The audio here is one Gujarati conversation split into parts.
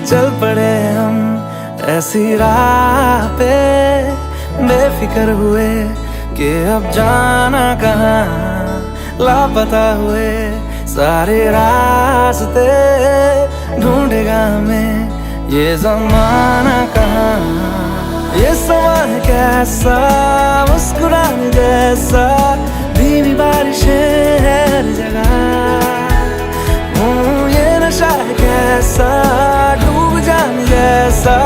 चल पड़े हम ऐसी राह पे, बेफिक्र हुए कि अब जाना कहाँ, लापता हुए सारे रास्ते, ढूंढेगा हमें ये ज़माना कहाँ। ये समा है कैसा, मुस्कुराने जैसा, धीमी बारिशें हर जगह। ये नशा है कैसा, डूब जाने जैसा,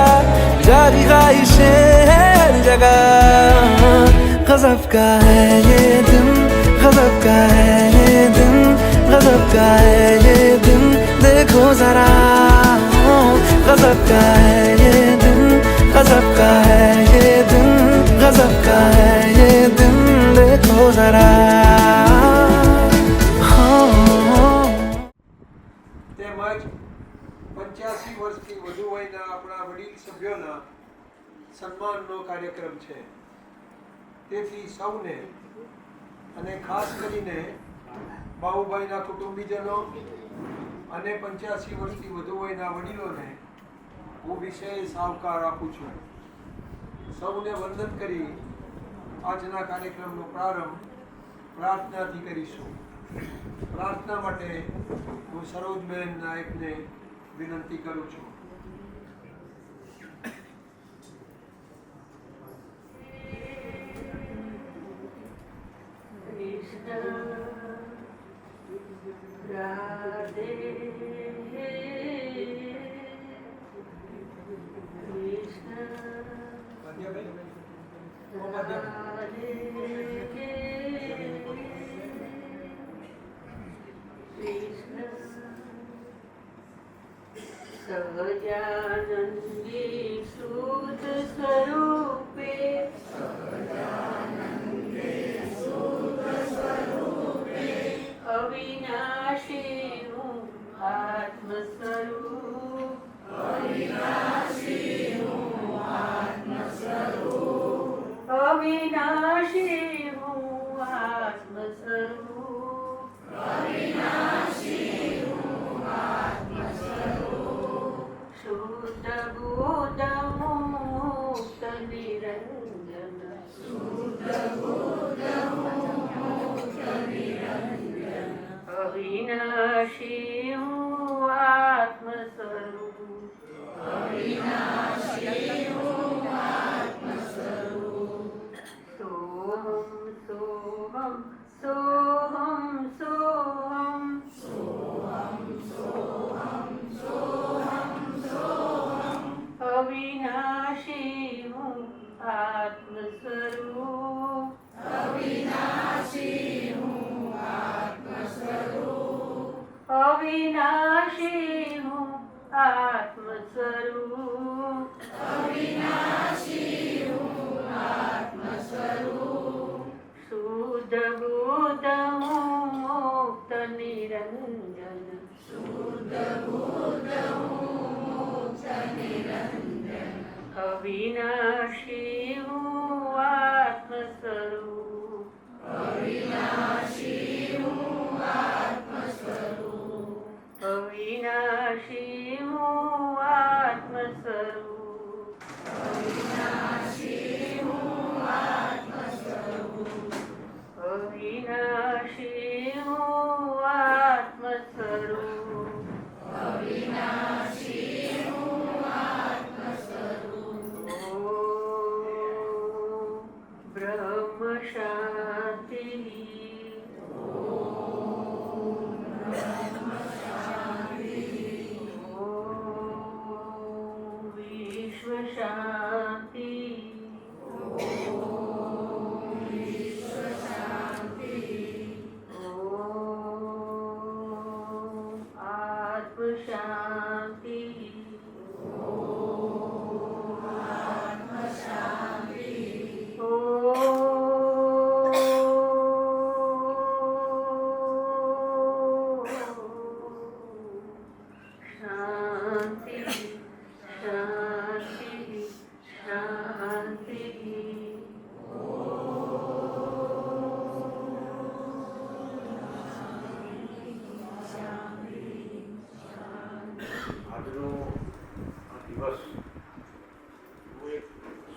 जारी ख्वाहिशें हर जगह। गज़ब का है ये दिन, गज़ब का है ये दिन, गज़ब का है ये दिन, देखो जरा। गज़ब का है ये दिन, गज़ब का है ये दिन, गज़ब का है ये दिन, देखो जरा। તેમજ 85 વર્ષથી વધુ વયના આપણા વડીલ સભ્યોના સન્માનનો કાર્યક્રમ છે. તેથી સૌને અને ખાસ કરીને બાબુભાઈના કુટુંબીજનો અને 85 વર્ષથી વધુ વયના વડીલોને હું વિશેષ આવકાર આપું છું. સૌને વંદન કરી આજના કાર્યક્રમનો પ્રારંભ પ્રાર્થનાથી કરીશું. પ્રાર્થના માટે હું સરોજબેન નાયકને વિનંતી કરું છું. સહજાનંદી શુદ્ધ સ્વરૂપે, અવિનાશી હું આત્મ સ્વરૂપ, અવિનાશી હું આત્મ સ્વરૂપ, શુદ્ધ બુદ્ધ મુક્ત નિરંજન, અવિનાશી હું આત્મ સ્વરૂપ, સોહમ સોહમ સોહમ સોહમ, અવિનાશી હું આત્મ સ્વરૂપ, અવિનાશી હું આત્મ સ્વરૂપ, શુદ્ધ બુદ્ધ મુક્ત નિરંજન, અવિનાશી હું આત્મ સ્વરૂપ, અવિનાશી હું આત્મ સ્વરૂપ, દિવસ હું એક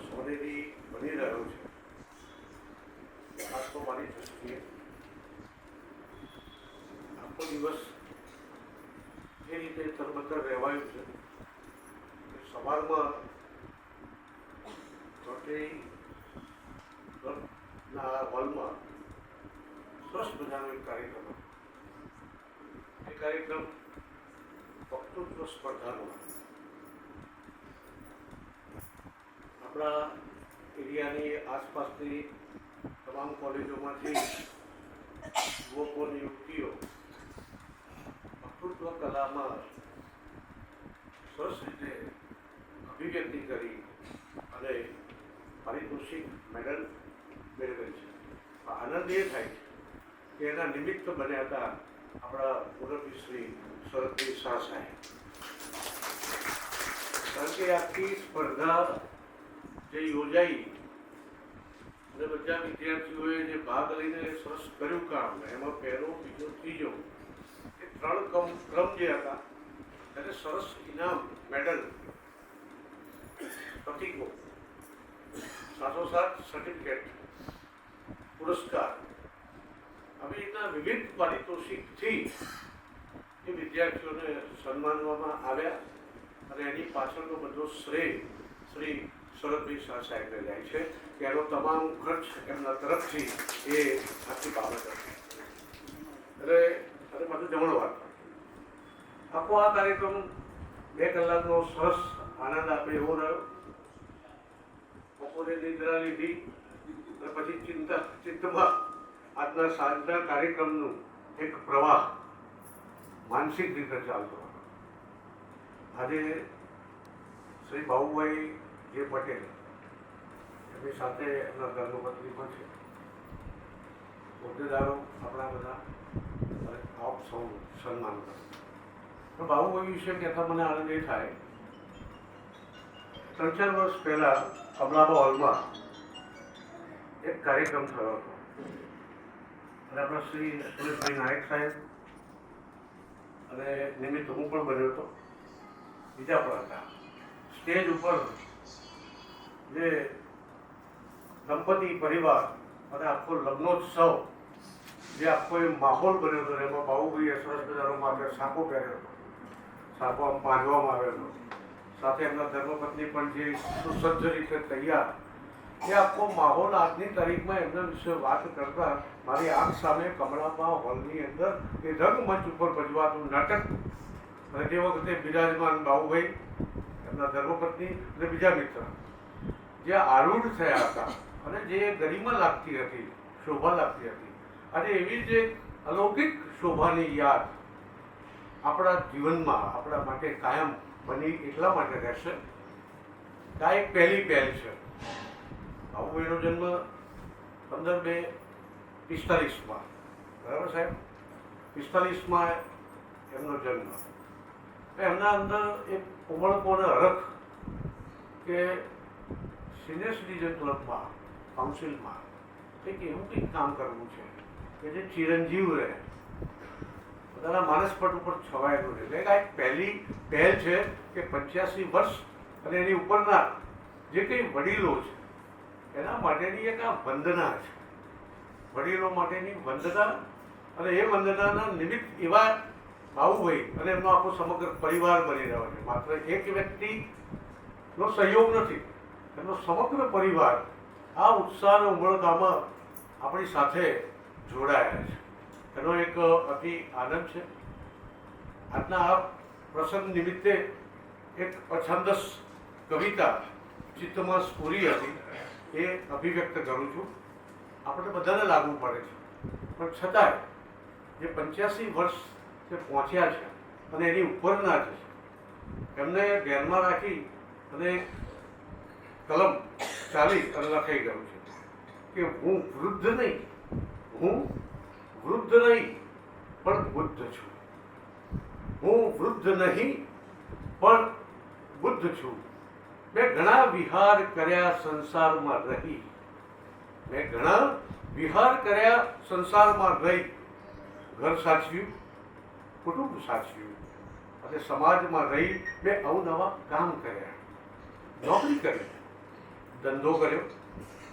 સોનેરી બની રહ્યો છે. ખાસ તો મારી દૃષ્ટિએ આખો દિવસ એ રીતે તરબતર રહેવાયું છે કે સવારમાં રોટરીના હોલમાં સરસ મજાનો એક કાર્યક્રમ હતો. એ કાર્યક્રમ વક્તૃત્વ સ્પર્ધાનો હતો. આપણા એરિયાની આસપાસની તમામ કોલેજોમાંથી યુવકો અને યુવતીઓ વક્તૃત્વ કલામાં સરસ રીતે અભિવ્યક્તિ કરી અને પારિતોષિક મેડલ મેળવેલ છે. આનંદ એ થાય છે કે એના નિમિત્ત બન્યા હતા આપણા મુરબ્બી શ્રી શરદભાઈ શાહ સાહેબ. કારણ કે આખી સ્પર્ધા જે યોજાઈ અને બધા વિદ્યાર્થીઓએ જે ભાગ લઈને સરસ કર્યું કામ, એમાં પહેલો, બીજો, ત્રીજો એ 3 ક્રમ જે હતા એને સરસ ઇનામ, મેડલ, પ્રતિકો, સાથોસાથ સર્ટિફિકેટ, પુરસ્કાર આવી રીતના વિવિધ પારિતોષિકથી એ વિદ્યાર્થીઓને સન્માનવામાં આવ્યા અને એની પાછળનો બધો શ્રેય શ્રી શરદભાઈ શાહ સાહેબને જાય છે કે એનો તમામ ખર્ચ એમના તરફથી એ આખી બાબત હતી. અને બધું જમણવાર આખો આ કાર્યક્રમ 2 કલાકનો સરસ આનંદ આપે એવો રહ્યો. બપોરે નિદ્રા લીધી અને પછી ચિત્તમાં આજના સાંજના કાર્યક્રમનું એક પ્રવાહ માનસિક રીતે ચાલતો હતો. આજે શ્રી બાબુભાઈ જે પટેલ એમની સાથે એમના ધર્મપત્ની પણ છે, હોદ્દેદારો આપણા બધા આપ સૌ સન્માન કરો. પણ બાબુભાઈ વિશે કહેતા મને આનંદ એ થાય, 3-4 વર્ષ પહેલાં અમદાવાદ હોલમાં એક કાર્યક્રમ થયો હતો અને આપણા શ્રી સુરેશભાઈ નાયક સાહેબ અને નિમિત્ત હું પણ બન્યો હતો. બીજા પણ હતા. સ્ટેજ ઉપર જે દંપતી પરિવાર અને આખો લગ્નોત્સવ જે આખો એ માહોલ બન્યો હતો, એમાં બાબુભાઈએ સરસ મજાનો માથે સાપો પહેર્યો હતો, સાપો આમ બાંધવામાં આવેલો, સાથે એમના ધર્મપત્ની પણ જે સુસજ્જ રીતે તૈયાર, એ આખો માહોલ આજની તારીખમાં એમના વિશે વાત કરતા મારી આંખ સામે કમળાબા હોલની અંદર એ રંગમંચ ઉપર ભજવાતું નાટક અને તે વખતે બિરાજમાન બાબુભાઈ, એમના ધર્મપત્ની અને બીજા મિત્ર જે આરૂઢ થયા હતા અને જે ગરિમા લાગતી હતી, શોભા લાગતી હતી. અને એવી જ એક અલૌકિક શોભાની યાદ આપણા જીવનમાં આપણા માટે કાયમ બની એટલા માટે રહેશે કે આ એક પહેલી પહેલ છે. બાબુભાઈનો જન્મ 15/2/45 બરાબર સાહેબ, 45 એમનો જન્મ. એમના અંદર એક કોમળપો અને હરખ કે સિનિયર સિટીઝન ક્લબમાં, કાઉન્સિલમાં કંઈક એવું કંઈક કામ કરવું છે કે જે ચિરંજીવ રહે, પોતાના માનસપટ ઉપર છવાયેલું રહે. એટલે આ એક પહેલી પહેલ છે કે 85 વર્ષ અને એની ઉપરના જે કંઈ વડીલો છે એના માટેની એક આ વંદના છે. વડીલો માટેની વંદના, અને એ વંદનાના નિમિત્ત એવા બાબુભાઈ અને એમનો આખો સમગ્ર પરિવાર બની રહ્યો છે. માત્ર એક વ્યક્તિનો સહયોગ નથી, એમનો સમગ્ર પરિવાર આ ઉત્સાહ અને ઉમળકામાં આપણી સાથે જોડાયા છે. એનો એક અતિ આનંદ છે. આજના આ પ્રસંગ નિમિત્તે એક અછંદસ કવિતા ચિત્તમાં સ્ફુરી હતી એ અભિવ્યક્ત કરું છું. આપણે બધાને લાગુ પડે છે, પણ છતાંય જે 85 વર્ષ જે પહોંચ્યા છે અને એની ઉપરના છે એમને ધ્યાનમાં રાખી અને કલમ ચાલી અને લખાઈ ગયું છે કે હું વૃદ્ધ નહીં પણ બુદ્ધ છું. હું વૃદ્ધ નહીં પણ બુદ્ધ છું. મેં ઘણા વિહાર કર્યા સંસારમાં રહી, ઘર સાચવ્યું, કુટુંબ સાચવ્યું અને સમાજમાં રહી મેં અવનવા કામ કર્યા, નોકરી કરી, ધંધો કર્યો,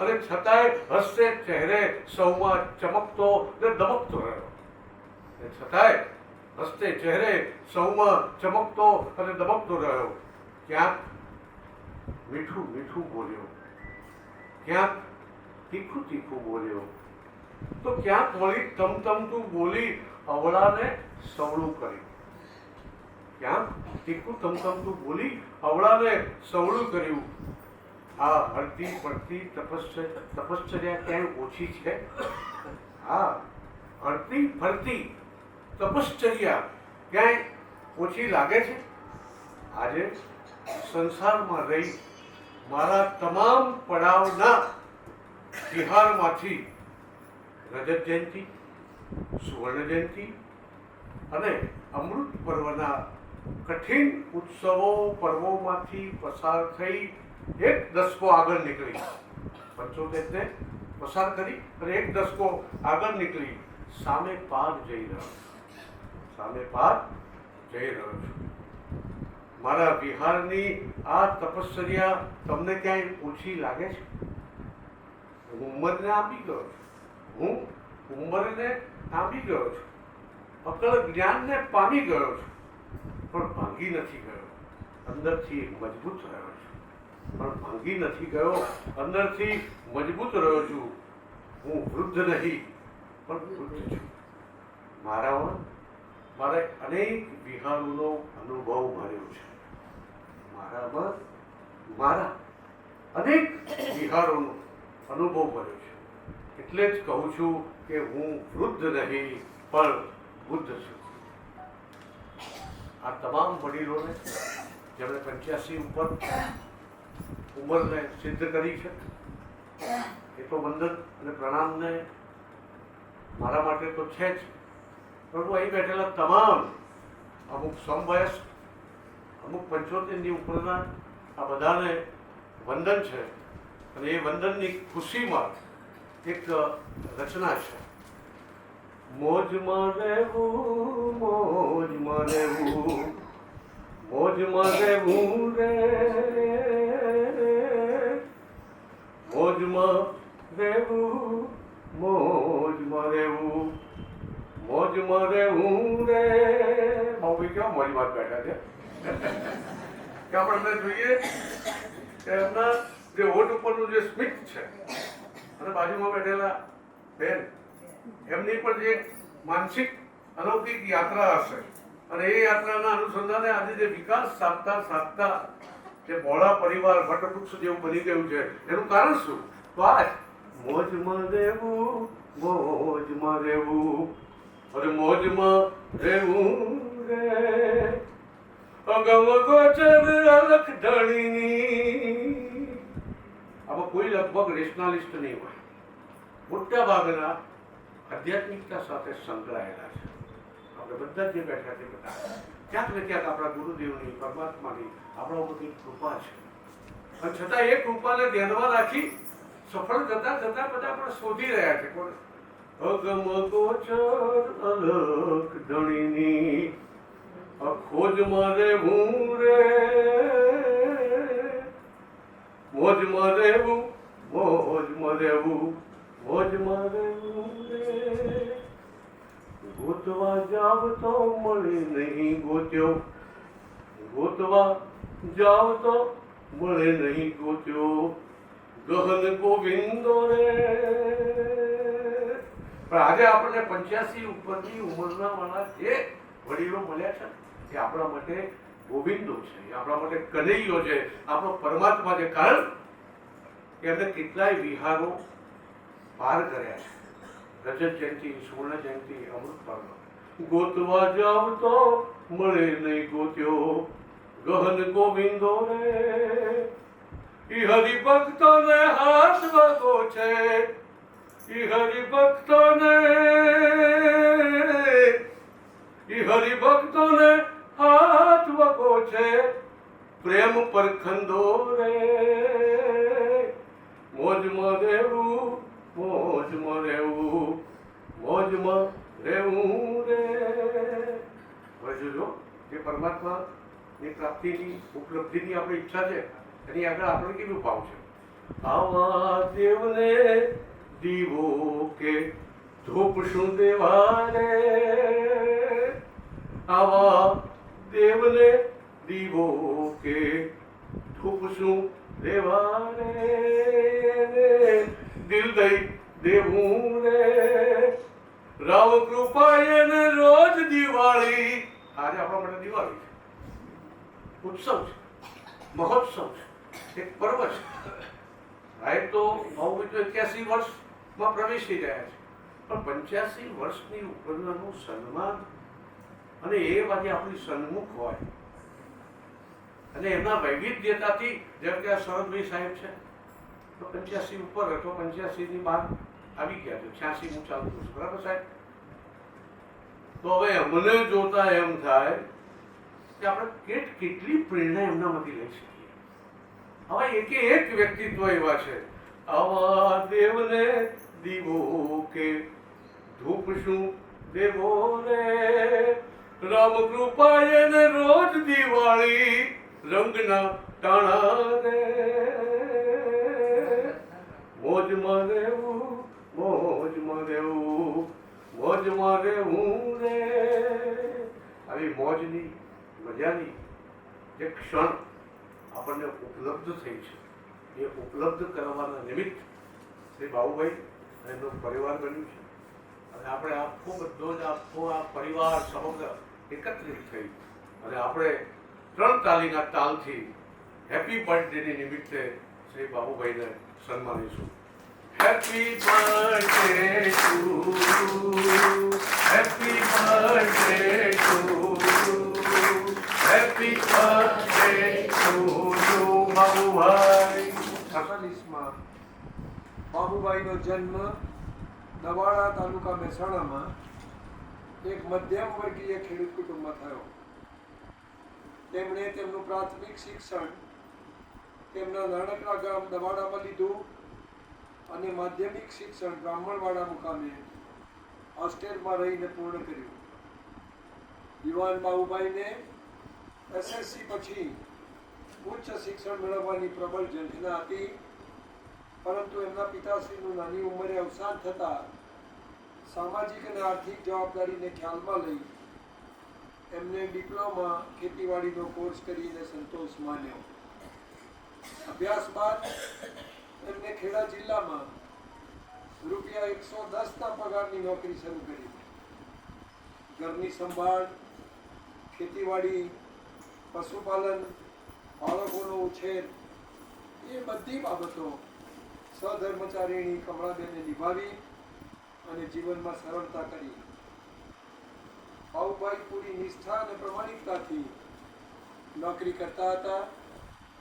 અને છતાંય હસ્તે ચહેરે સૌમાં ચમકતો ને દમકતો રહ્યો. અને છતાંય હસ્તે ચહેરે સૌમાં ચમકતો અને દમકતો રહ્યો. ક્યાંક મીઠું મીઠું બોલ્યો, ક્યાંક તીખું તીખું બોલ્યો, તો ક્યાંક વળી તમતમતું બોલી અવળાને સવળું કર્યું. ક્યાંક તીખું તમતમતું બોલી અવળાને સવળું કર્યું. આ હળતી પડતી તપશ્ચર્યા ક્યાંય ઓછી છે? હા, હળતી ફરતી તપશ્ચર્યા ક્યાંય ઓછી લાગે છે? આજે સંસારમાં રહી મારા તમામ પડાવના વિહારમાંથી રજત જયંતિ, સુવર્ણ જયંતિ અને અમૃત પર્વના કઠિન ઉત્સવો પર્વોમાંથી પસાર થઈ એક દસકો આગળ નીકળી, 75ને પસાર કરી અને એક દસકો આગળ નીકળી સામે પાર જઈ રહ્યો છું. મારા વિહારની આ તપશ્ચર્યા તમને ક્યાંય ઓછી લાગે છે? હું ઉંમરને આંબી ગયો છું, અકળ જ્ઞાનને પામી ગયો છું, પણ ભાંગી નથી ગયો, અંદરથી મજબૂત રહ્યો છું. હું વૃદ્ધ નહીં પણ વૃદ્ધ છું. મારે અનેક વિહારોનો અનુભવ મળ્યો છે. મારા અનેક વિહારોનો અનુભવ મળ્યો છે. એટલે જ કહું છું કે હું વૃદ્ધ નહીં પણ બુદ્ધ છું. આ તમામ વડીલોને જેમણે 85 ઉપર ઉંમરને સિદ્ધ કરી છે, એ તો વંદન અને પ્રણામને મારા માટે તો છે જ, પરંતુ અહીં બેઠેલા તમામ અમુક સમવયસ્ક, અમુક 75ની ઉપરના આ બધાને વંદન છે. અને એ વંદનની ખુશીમાં એક રચના છે. મોજમાં રહેવું, મોજમાં રહેવું, મોજમાં રહેવું રે, મોજમાં રહેવું, મોજમાં રહેવું, મોજમાં રહેવું રે. બાબુ કેવા મોજમાં બેઠા છે કે આપણે જોઈએ કે એમના જે હોઠ ઉપરનું જે સ્મિત છે અને બાજુમાં બેઠેલા બેન, એમની પણ જે માનસિક અલૌકિક યાત્રા હશે, અને એ યાત્રાના અનુસંધાને આજે જે વિકાસ સાધતા જે બહોળા પરિવાર વટવૃક્ષ જેવું બની ગયું છે, એનું કારણ શું? તો આ મોજમાં રહેવું, મોજમાં રહેવું, અરે મોજમાં રહેવું રે, અગમ ગોચર અલખ ઢળીની. આમાં કોઈ લગભગ રેશનાલિસ્ટ નહીં હોય, મોટા ભાગના આધ્યાત્મિકતા સાથે સંકળાયેલા છે. આપણે બધા જે બેઠા છે બધા ક્યાંક ને ક્યાંક આપણા ગુરુદેવની, પરમાત્માની આપણા બધી કૃપા છે. અને છતાં એ કૃપાને ધ્યાનમાં રાખી સફળ જતા બધા આપણે શોધી રહ્યા છે. અગમ ગોચર અલખ ઢળીની, ખોજમાં રહેવું રે, મોજમાં રહેવું, મોજમાં રહેવું, મોજમાં રહેવું રે. ગોતવા જાવ તો મળે નહીં ગોત્યો, ગોતવા જાવ તો મળે નહીં ગોત્યો, ગહન ગોવિંદો રે. પણ આજે આપણને 85 ઉપરની ઉંમરના વાળા જે વડીલો મળ્યા છે એ આપણા માટે ગોવિંદો છે, એ આપણા માટે કનૈયો છે, આપણો પરમાત્મા છે. કારણ કે એમને કેટલાય વિહારો પાર કર્યા છે. રજત જયંતિ, સુવર્ણ જયંતિ, અમૃત પર્વ. ગોતવા જાવ તો મળે નહીં ગોત્યો, ગહન ગોવિંદો રે. ઈ હરિભક્તોને હાથ વગો છે, ઈ હરિભક્તોને હાથ વગો છે, પ્રેમ પર ખંદો રે. મોજમાં રહેવું, મોજમાં રહેવું, મોજમાં રહેવું રે. હવે જોજો જે પરમાત્માની પ્રાપ્તિની ઉપલબ્ધિની આપણી ઈચ્છા છે એની આગળ આપણે કેટલું ભાવ છે. આવા દેવને દીવો કે ધૂપ શું દેવાને, આવા દેવને દીવો કે ધૂપ શું દેવાને, દિલ દઈ દેવું રે રામ કૃપાએ ને રોજ દિવાળી. આજે આપણા માટે દિવાળી છે, ઉત્સવ છે, મહોત્સવ છે, એક પર્વ છે. આ તો ભાવ 81 વર્ષમાં પ્રવેશી રહ્યા છે, પણ 85 વર્ષની ઉપરનાનું સન્માન અને એ બાજુ આપણી સન્મુખ હોય અને એમના વૈવિધ્યતાથી, જેમ કે આ શરદભાઈ સાહેબ છે તો 85 ઉપર હતો, 85ની બહાર આવી ગયા છે, 86 હું ચાલુ છું, બરાબર સાહેબ? તો હવે અમને જોતા એમ થાય કે આપણે કેટલી પ્રેરણા એમનામાંથી લઈ શકીએ. હવે એક વ્યક્તિત્વ એવા છે, આવા દેવને દીવો કે ધૂપ શું દેવો રે રામ કૃપાએ ને રોજ દિવાળી રંગના ટાણા રે, મોજમાં રહેવું મોજમાં રહેવું મોજમાં રહેવું રે. આવી મોજની મજાની જે ક્ષણ આપણને ઉપલબ્ધ થઈ છે એ ઉપલબ્ધ કરવાના નિમિત્ત શ્રી બાબુભાઈ અને એમનો પરિવાર બન્યું છે. અને આપણે આખો આ પરિવાર સમગ્ર એકત્રિત થઈ અને આપણે 3 તાલીના તાલથી હેપી બર્થડેની નિમિત્તે શ્રી બાબુભાઈને સન્માનીશું. Happy birthday to happy birthday to happy birthday to Babubhai. 48માં બાબુભાઈનો જન્મ નવાડા તાલુકા મહેસાણામાં એક મધ્યમ વર્ગીય ખેડૂત કુટુંબમાં થયો. તેમણે તેમનું પ્રાથમિક શિક્ષણ તેમના નાનકડા ગામ નવાડામાં લીધું અને માધ્યમિક શિક્ષણ બ્રાહ્મણવાડા મુકામે હોસ્ટેલમાં રહીને પૂર્ણ કર્યું. યુવાન બાબુભાઈને SSC પછી ઉચ્ચ શિક્ષણ મેળવવાની પ્રબળ ઝંખના હતી, પરંતુ એમના પિતાશ્રીનું નાની ઉંમરે અવસાન થતાં સામાજિક અને આર્થિક જવાબદારીને ખ્યાલમાં લઈ એમને ડિપ્લોમા ખેતીવાડીનો કોર્સ કરીને સંતોષ માન્યો. અભ્યાસ બાદ એમને ખેડા જિલ્લામાં રૂપિયા 110ના પગારની નોકરી શરૂ કરી. ઘરની સંભાળ, ખેતીવાડી, પશુપાલન, બાળકોનો ઉછેર એ બધી બાબતો સહધર્મચારીણી કમળાબેને નિભાવી અને જીવનમાં સરળતા કરી. બાબુભાઈ પૂરી નિષ્ઠા અને પ્રમાણિકતાથી નોકરી કરતા હતા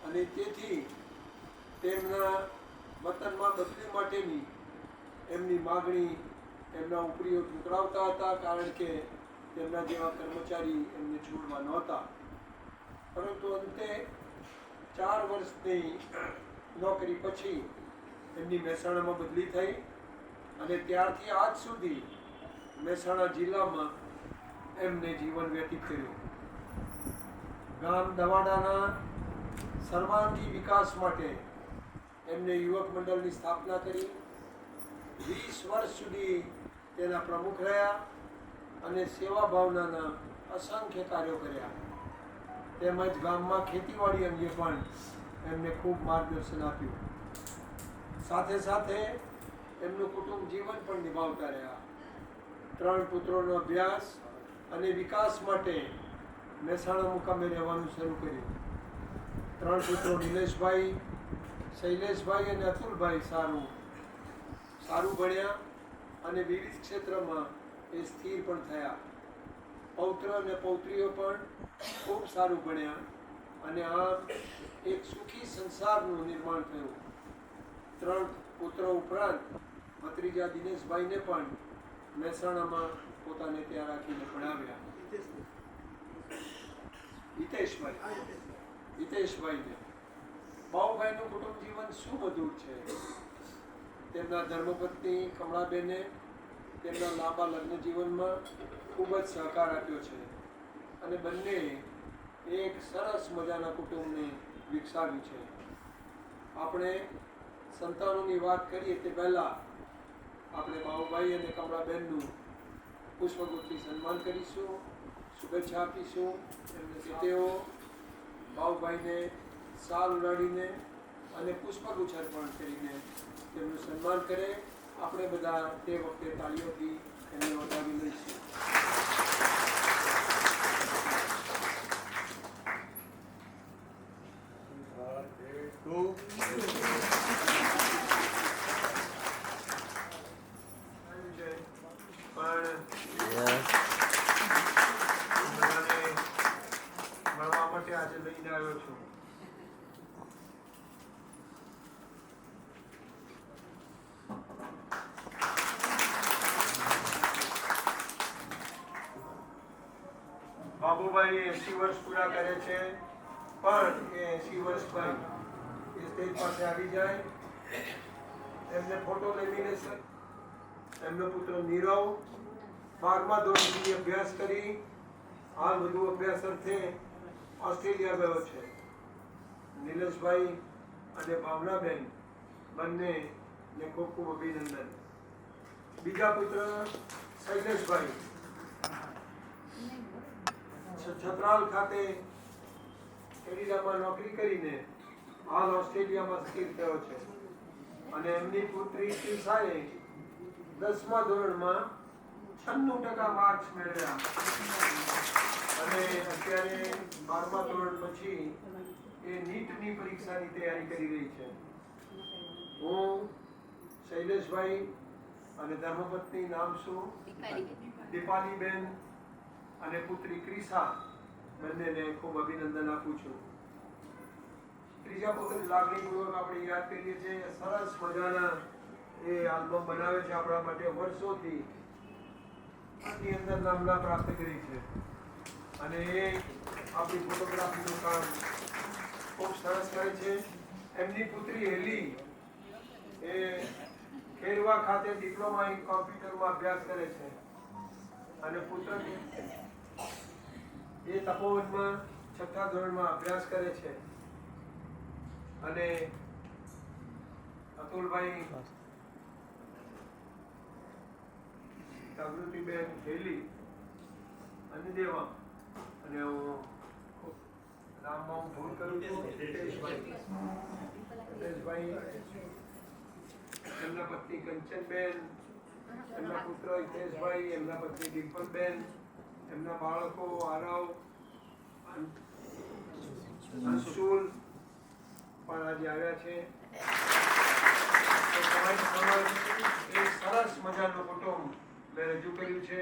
અને તેથી તેમના વતનમાં બદલી માટેની એમની માગણી એમના ઉપરીઓ ઠુકરાવતા હતા, કારણ કે તેમના જેવા કર્મચારી એમને છોડવા નહોતા. પરંતુ અંતે 4 વર્ષની નોકરી પછી એમની મહેસાણામાં બદલી થઈ અને ત્યારથી આજ સુધી મહેસાણા જિલ્લામાં એમને જીવન વ્યતીત કર્યું. ગામ નવાડાના સર્વાંગી વિકાસ માટે એમને યુવક મંડળની સ્થાપના કરી. 20 વર્ષ સુધી તેના પ્રમુખ રહ્યા અને સેવા ભાવનાના અસંખ્ય કાર્યો કર્યા. તેમજ ગામમાં ખેતીવાડી અંગે પણ એમને ખૂબ માર્ગદર્શન આપ્યું. સાથે સાથે એમનું કુટુંબ જીવન પણ નિભાવતા રહ્યા. 3 પુત્રોનો અભ્યાસ અને વિકાસ માટે મહેસાણા મુકામે રહેવાનું શરૂ કર્યું. 3 પુત્રો નિલેશભાઈ, શૈલેષભાઈ અને અતુલભાઈ સારું ભણ્યા અને વિવિધ ક્ષેત્રમાં એ સ્થિર પણ થયા. પૌત્ર અને પૌત્રીઓ પણ ખૂબ સારું ભણ્યા અને આમ એક સુખી સંસારનું નિર્માણ થયું. 3 પુત્રો ઉપરાંત ભત્રીજા દિનેશભાઈને પણ મહેસાણામાં પોતાને ત્યાં રાખીને ભણાવ્યા. હિતેશભાઈને બાબુભાઈનું કુટુંબ જીવન સુમધુર છે. તેમના ધર્મપત્ની કમળાબેને તેમના લાંબા લગ્ન જીવનમાં ખૂબ જ સહકાર આપ્યો છે અને બંને એક સરસ મજાના કુટુંબને વિકસાવ્યું છે. આપણે સંતાનોની વાત કરીએ તે પહેલાં આપણે બાબુભાઈ અને કમળાબેનનું પુષ્પગુચ્છથી સન્માન કરીશું, શુભેચ્છા આપીશું. એમને કે તેઓ બાબુભાઈને સાલ ઉડાડીને અને પુષ્પગુચ્છ અર્પણ કરીને તેમનું સન્માન કરે. આપણે બધા તે વખતે તાળીઓથી એમને વધાવી લઈશું. મળવા માટે આજે લઈને આવ્યો છું. બાબુભાઈ 80 વર્ષ પૂરા કરે છે, પણ એ 80 વર્ષ બાદ એ સ્ટેજ પાસે આવી જાય. એમને ફોટો લેમિનેશન. એમનો પુત્ર નીરવ 12મા ધોરણ સુધી અભ્યાસ કરી હાલ વધુ અભ્યાસ અર્થે ઓસ્ટ્રેલિયા ગયો છે. નિલેશભાઈ અને ભાવનાબેન બંનેને ખૂબ ખૂબ અભિનંદન. બીજા પુત્ર શૈલેષભાઈ છત્રાલ ખાતે કેનેડામાં નોકરી કરીને હાલ ઓસ્ટ્રેલિયામાં સ્થિર થયો છે. અને એમની પુત્રી ત્રિષાએ 10મા ધોરણમાં 96% માર્ક્સ મેળવ્યા અને અત્યારે 12મા ધોરણ પછી એ નીટની પરીક્ષાની તૈયારી કરી રહી છે. હું શૈલેષભાઈ અને ધર્મપત્ની નામ શું દીપાલીબેન અને પુત્રી ક્રિશા બંનેને ખૂબ અભિનંદન આપું છું. ત્રીજા પુત્રની લાગણીપૂર્વક આપણે યાદ કરીએ છીએ. સરસ મજાના એ આલ્બમ બનાવે છે આપણા માટે વર્ષોથી. આની અંદર નામના પ્રાપ્ત કરી છે અને એ આપણી ફોટોગ્રાફીનું કામ ખૂબ સરસ કરે છે. એમની પુત્રી હેલી એ ખેરવા ખાતે ડિપ્લોમા ઇન કોમ્પ્યુટરમાં અભ્યાસ કરે છે અને પુત્ર એ તપોવનમાં 6થા ધોરણમાં અભ્યાસ કરે છે. અને અતુલભાઈ જાગૃતિબેન હેલી અને દેવા અને હું નામમાં હું ભૂલ કરું છું હિતેશભાઈ, એમના પત્ની કંચનબેન, એમના પુત્ર હિતેશભાઈ, એમના પત્ની ડિમ્પલબેન, એમના બાળકો આરવ, અંશુલ પણ આજે આવ્યા છે. એક સરસ મજાનું કુટુંબ મેં રજૂ કર્યું છે.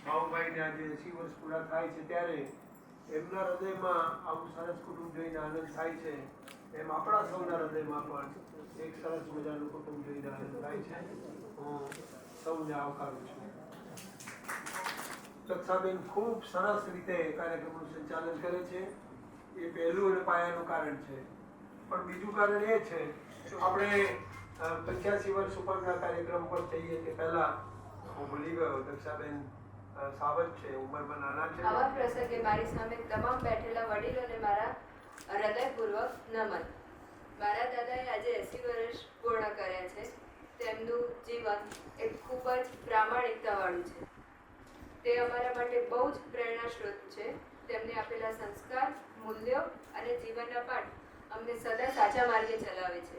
બાબુભાઈને આજે 80 વર્ષ પૂરા થાય છે ત્યારે એમના હૃદયમાં આવું સરસ કુટુંબ જોઈને આનંદ થાય છે. એમ આપણા સૌના હૃદયમાં પણ એક સરસ મજાનું કુટુંબ જોઈને આનંદ થાય છે. હું સૌને આવકારું છું. લક્ષાબેન ખૂબ સરસ રીતે કાર્યક્રમનું સંચાલન કરે છે. એ પહેલું અને પાયાનું કારણ છે. પણ બીજું કારણ એ છે આપણે 85 વર્ષ ઉપરના કાર્યક્રમ પર જઈએ તે પહેલા હું ભૂલી ગયો. દક્ષાબેન સાવત છે, ઉંમરમાં નાના છે. આવા પ્રસંગે મારી સામે તમામ બેઠેલા વડીલોને મારા હૃદયપૂર્વક નમન. મારા દાદાએ આજે 80 વર્ષ પૂર્ણ કર્યા છે. તેમનું જીવન એ ખૂબ જ પ્રામાણિકતાવાળું છે. તે અમારા માટે બહુ જ પ્રેરણા સ્ત્રોત છે. તેમને આપેલા સંસ્કાર, મૂલ્યો અને જીવનના પાઠ અમને સદા સાચા માર્ગે ચલાવે છે.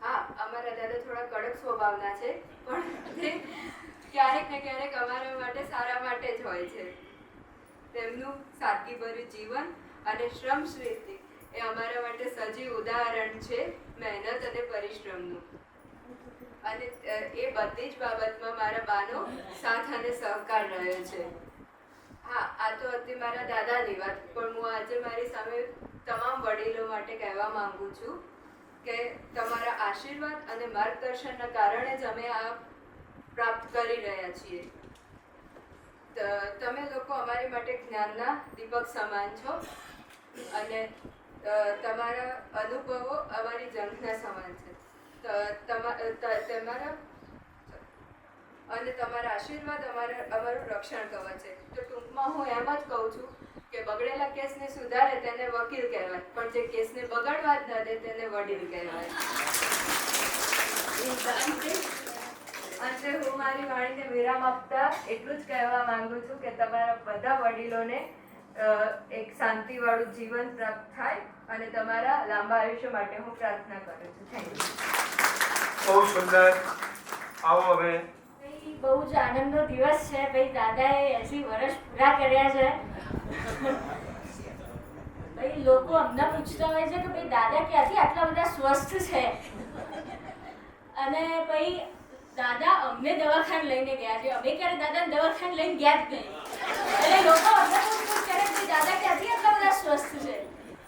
હા, અમારા દાદા થોડા કડક સ્વભાવના છે, પણ તે ક્યારેક ને ક્યારેક અમારા માટે સારા માટે જ હોય છે. તેમનું સાદગીભર્યું જીવન અને શ્રમશીલતા એ અમારા માટે સજીવ ઉદાહરણ છે મહેનત અને પરિશ્રમનું. અને એ બધી જ બાબતમાં મારા બાનો સાથ અને સહકાર રહ્યો છે. હા, આ તો હતી મારા દાદાની વાત, પણ હું આજે મારી સામે તમામ વડીલો માટે કહેવા માંગુ છું કે તમારા આશીર્વાદ અને માર્ગદર્શનના કારણે જ અમે આ પ્રાપ્ત કરી રહ્યા છીએ. તમે લોકો અમારી માટે જ્ઞાનના દીપક સમાન છો અને તમારા અનુભવો અમારી ઝંખના સમાન છે. તમારા અને તમારા આશીર્વાદ અમારું રક્ષણ કવચ છે. તો ટૂંકમાં હું એમ જ કહું છું કે બગડેલા કેસને સુધારે તેને વકીલ કહેવાય, પણ જે કેસને બગાડવા જ ન દે તેને વડીલ કહેવાય. અંતે હું મારી વાણીને વિરામ આપતા એટલું જ કહેવા માંગુ છું કે તમારા બધા વડીલોને એક શાંતિવાળું જીવન પ્રાપ્ત થાય અને તમારા લાંબા આયુષ્ય માટે હું પ્રાર્થના કરું છું. Thank you. બહુ સુંદર. આવો હવે. ભાઈ બહુ જ આનંદનો દિવસ છે. ભાઈ દાદાએ 80 વર્ષ પૂરા કર્યા છે. ભાઈ લોકો અમને પૂછતા હોય છે કે ભાઈ દાદા ક્યાંથી આટલા બધા સ્વસ્થ છે, અને ભાઈ દાદા અમને દવાખાને લઈને ગયા છે. અમે ક્યારે દાદાને દવાખાને લઈને ગયા જ નહીં. એટલે લોકો અમને પૂછ કરે કે દાદા ક્યાંથી આટલા બધા સ્વસ્થ છે.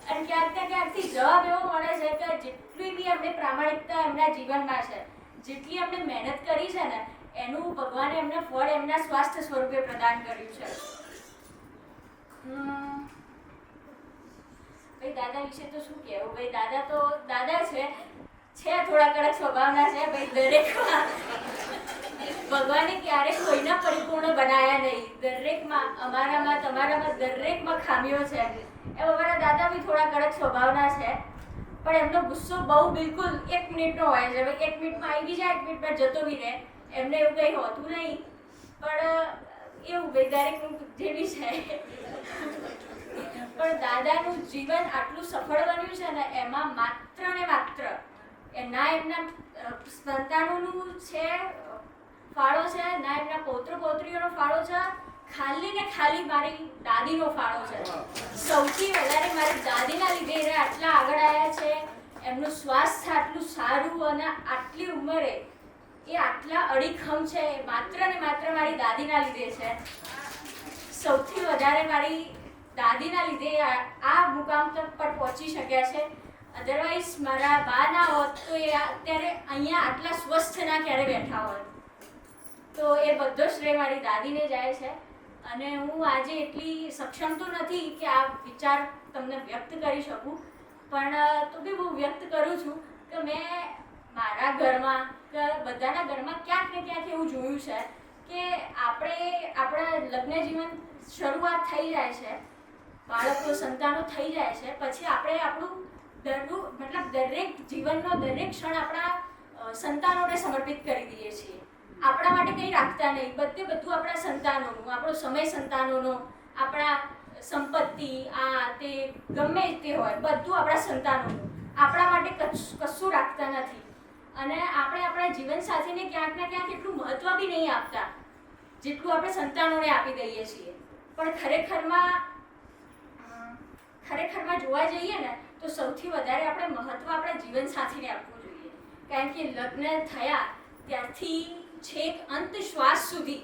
અને ક્યાંક ને ક્યાંકથી જવાબ એવો મળે છે કે જેટલી બી અમને પ્રામાણિકતા એમના જીવનમાં છે, જેટલી અમને મહેનત કરી છે ને, એનું ભગવાને એમને ફળ એમના સ્વાસ્થ્ય સ્વરૂપે પ્રદાન કર્યું છે. ભાઈ દાદા વિશે તો શું કહેવું. ભાઈ દાદા તો દાદા છે થોડા કડક સ્વભાવના છે. ભાઈ દરેકમાં ભગવાને ક્યારેય કોઈના પરિપૂર્ણ બનાવ્યા નહીં. દરેકમાં, અમારામાં, તમારામાં દરેકમાં ખામીઓ છે. એમ અમારા દાદા બી થોડા કડક સ્વભાવના છે, પણ એમનો ગુસ્સો બહુ બિલકુલ 1 મિનિટનો હોય છે. 1 મિનિટમાં આવી બી જાય, 1 મિનિટમાં જતો બી રહે. એમને એવું કંઈ હોતું નહીં, પણ એવું ભાઈ દરેકનું જે બી છે. પણ દાદાનું જીવન આટલું સફળ બન્યું છે ને, એમાં માત્ર ને માત્ર ના એમના સંતાનોનું છે ફાળો છે, ના એમના પૌત્ર પૌત્રીઓનો ફાળો છે, ખાલી ને ખાલી મારી દાદીનો ફાળો છે. સૌથી વધારે મારી દાદીના લીધે એ આટલા આગળ આવ્યા છે. એમનું સ્વાસ્થ્ય આટલું સારું અને આટલી ઉંમરે એ આટલા અડીખમ છે, માત્ર ને માત્ર મારી દાદીના લીધે છે. સૌથી વધારે મારી દાદીના લીધે આ મુકામ તક પર પહોંચી શક્યા છે. અધરવાઇઝ મારા બા ના હોત તો એ અત્યારે અહીંયા આટલા સ્વસ્થ ના ક્યારે બેઠા હોત. તો એ બધો શ્રેય મારી દાદીને જાય છે. અને હું આજે એટલી સક્ષમ તો નથી કે આ વિચાર તમને વ્યક્ત કરી શકું, પણ તો બી હું વ્યક્ત કરું છું કે મેં મારા ઘરમાં કે બધાના ઘરમાં ક્યાંક ને ક્યાંક એવું જોયું છે કે આપણા લગ્ન જીવન શરૂઆત થઈ જાય છે, બાળકો સંતાનો થઈ જાય છે, પછી આપણે આપણું દરેક જીવનનો દરેક ક્ષણ આપણા સંતાનોને સમર્પિત કરી દઈએ છીએ. આપણા માટે કંઈ રાખતા નહીં. બધું આપણા સંતાનોનું, આપણો સમય સંતાનોનો, આપણા સંપત્તિ, આ તે ગમે તે હોય, બધું આપણા સંતાનોનું. આપણા માટે કશું રાખતા નથી. અને આપણે આપણા જીવનસાથીને ક્યાંક ને ક્યાંક એટલું મહત્વ બી નહીં આપતા જેટલું આપણે સંતાનોને આપી દઈએ છીએ. પણ ખરેખરમાં જોવા જઈએ ને તો સૌથી વધારે આપણે મહત્વ આપણા જીવનસાથીને આપવું જોઈએ. કારણ કે લગ્ન થયા ત્યારથી છેક અંત શ્વાસ સુધી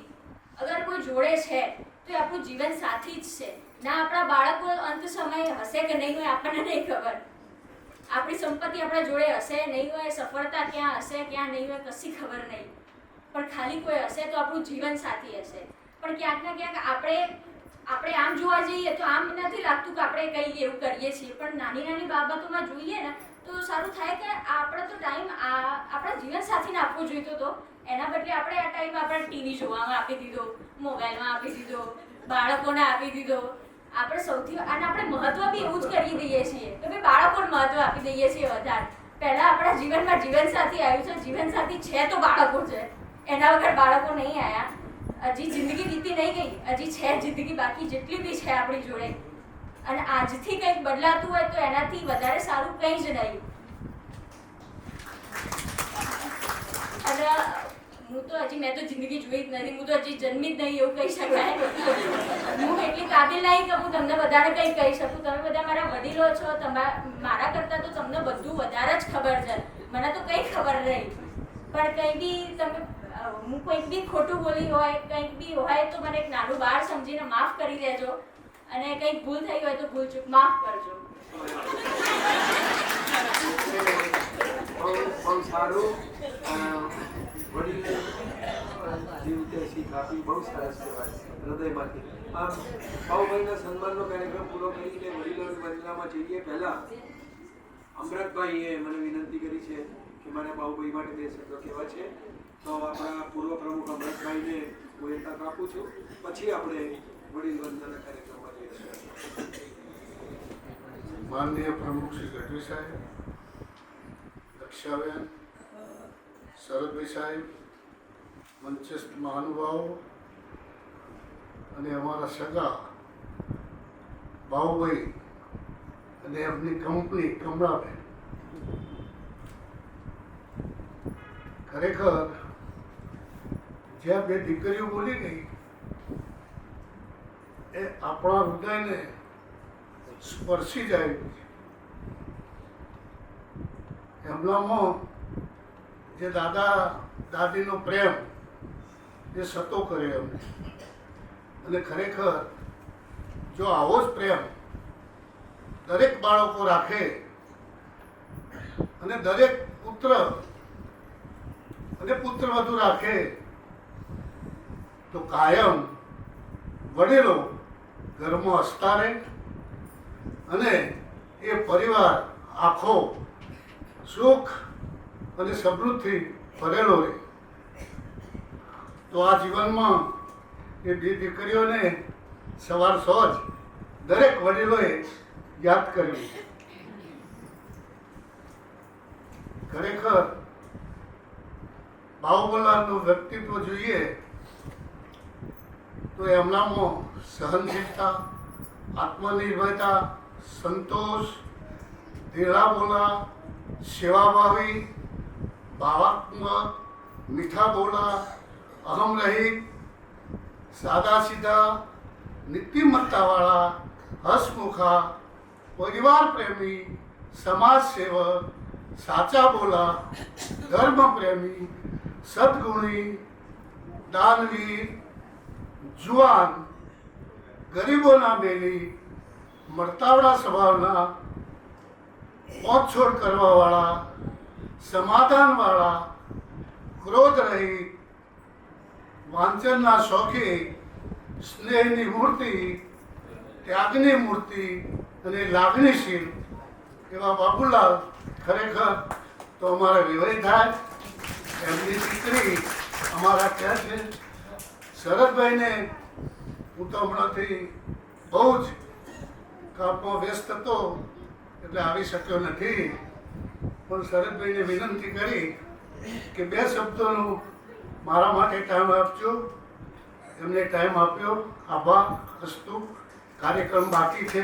અગર કોઈ જોડે છે તો એ આપણું જીવનસાથી જ છે. ના આપણા બાળકો અંત સમયે હશે કે નહીં હોય આપણને નહીં ખબર. આપણી સંપત્તિ આપણા જોડે હશે નહીં હોય, સફળતા ક્યાં હશે ક્યાં નહીં હોય કશી ખબર નહીં, પણ ખાલી કોઈ હશે તો આપણું જીવનસાથી હશે. પણ ક્યાંક ને ક્યાંક આપણે આમ જોવા જઈએ તો આમ નથી લાગતું કે આપણે કંઈ એવું કરીએ છીએ, પણ નાની નાની બાબતોમાં જોઈએ ને તો સારું થાય કે આપણે તો ટાઈમ આપણા જીવનસાથીને આપવો જોઈતો હતો. એના બદલે આપણે આ ટાઈમ આપણા ટીવી જોવામાં આપી દીધો, મોબાઈલમાં આપી દીધો, બાળકોને આપી દીધો. આપણે મહત્વ બી એવું જ કરી દઈએ છીએ કે ભાઈ બાળકોને મહત્વ આપી દઈએ છીએ વધારે. પહેલાં આપણા જીવનમાં જીવનસાથી આવ્યું છે, જીવનસાથી છે તો બાળકો છે, એના વગર બાળકો નહીં આવ્યા. હજી જિંદગી વીતી નહીં ગઈ, હજી છે જિંદગી બાકી જેટલી બી છે આપણી જોડે. અને આજથી કંઈક બદલાતું હોય તો એનાથી વધારે સારું કંઈ જ નહીં. અને મેં તો જિંદગી જોઈ જ નથી, હું તો હજી જન્મી જ નહીં એવું કહી શકાય. હું એટલી કાબિલ નહીં કે હું તમને બધાને કંઈ કહી શકું. તમે બધા મારા વડીલો છો, મારા કરતાં તો તમને બધું વધારે જ ખબર છે, મને તો કંઈ ખબર નહીં. પણ કંઈ બી હું કંઈક બી ખોટું બોલી હોય, કંઈક બી હોય તો મને એક નાનું બાળ સમજીને માફ કરી દેજો. અને કંઈક ભૂલ થઈ હોય તો ભૂલ ચૂક માફ કરજો. બહુ સારું. વડીલ જીવતે શીખ આપી, બહુ સરસ કહેવાય હૃદયમાંથી. આમ ભાઉભાઈના સન્માનનો કાર્યક્રમ પૂરો કરીને વડીલોની વંદનામાં જઈએ પહેલાં અમૃતભાઈએ મને વિનંતી કરી છે કે મારે ભાઉભાઈ માટે 2 શબ્દો કહેવા છે. તો આપણા પૂર્વ પ્રમુખ અમૃતભાઈને હું એ તક આપું છું, પછી આપણે વડીલ વંદના કાર્યક્રમમાં જઈશું. માનનીય પ્રમુખ શ્રી ગઢવી સાહેબ, દક્ષાબેન, શરદભાઈ સાહેબ, મંચસ્થ મહાનુભાવો અને અમારા સગા બાહુભાઈ અને એમની કંપની કમળાબેન, ખરેખર જ્યાં બે દીકરીઓ બોલી ગઈ એ આપણા હૃદયને સ્પર્શી જાય. એમનામાં જે દાદા દાદીનો પ્રેમ એ સતો કરે અમને, અને ખરેખર જો આવો જ પ્રેમ દરેક બાળકો રાખે અને દરેક પુત્ર અને પુત્રવધુ રાખે તો કાયમ વડીલો ઘરમાં હસતા રહે અને એ પરિવાર આખો સુખ અને સમૃદ્ધિ ભરેલો રહે. તો આ જીવનમાં એ બે દીકરીઓને સવાર સોજ દરેક વડીલોએ યાદ કર્યું. ખરેખર બાહુબલાનું વ્યક્તિત્વ જોઈએ તો એમનામાં સહનશીલતા, આત્મનિર્ભરતા, સંતોષ, ધીરા બોલા, સેવાભાવી, ભાવાત્મક, મીઠા બોલા, અહમ રહિત, સાદા સીધા, નીતિમત્તાવાળા, હસમુખા, પરિવાર પ્રેમી, સમાજ સેવક, સાચા બોલા, ધર્મ પ્રેમી, સદગુણી, દાનવીર, જુવાન, ગરીબોના બેલી, મળતાવડા સ્વભાવના, મોતછોડ કરવાવાળા, સમાધાનવાળા, ક્રોધ રહિત, વાંચનના શોખી, સ્નેહની મૂર્તિ, ત્યાગની મૂર્તિ અને લાગણીશીલ એવા બાબુલાલ ખરેખર તો અમારા વિવય થાય. એમની દીકરી અમારા ત્યાં છે. શરદભાઈને હું તો હમણાંથી બહુ જ કામમાં વ્યસ્ત હતો એટલે આવી શક્યો નથી, પણ શરદભાઈને વિનંતી કરી કે બે શબ્દોનું મારા માટે ટાઈમ આપજો. એમને ટાઈમ આપ્યો. આભાર. અસ્તુ. કાર્યક્રમ બાકી છે.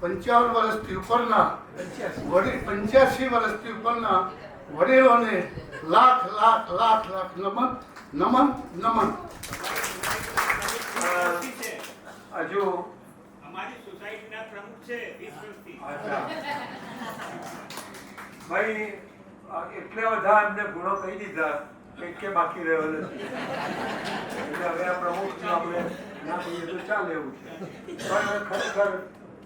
55 વર્ષથી ઉપરના વડીલ, 85 વર્ષથી ઉપરના વડીલોને લાખ લાખ લાખ લાખ નમન નમન નમન. હજુ અમારી સોસાયટીના પ્રમુખ છે 20 વર્ષથી. ભાઈ એટલા બધા એમને ગુણો કહી દીધા કે બાકી રહ્યો નથી. એટલે હવે આ પ્રમુખ આપણે ના કહીએ તો ચાલે એવું છે. પણ ખરેખર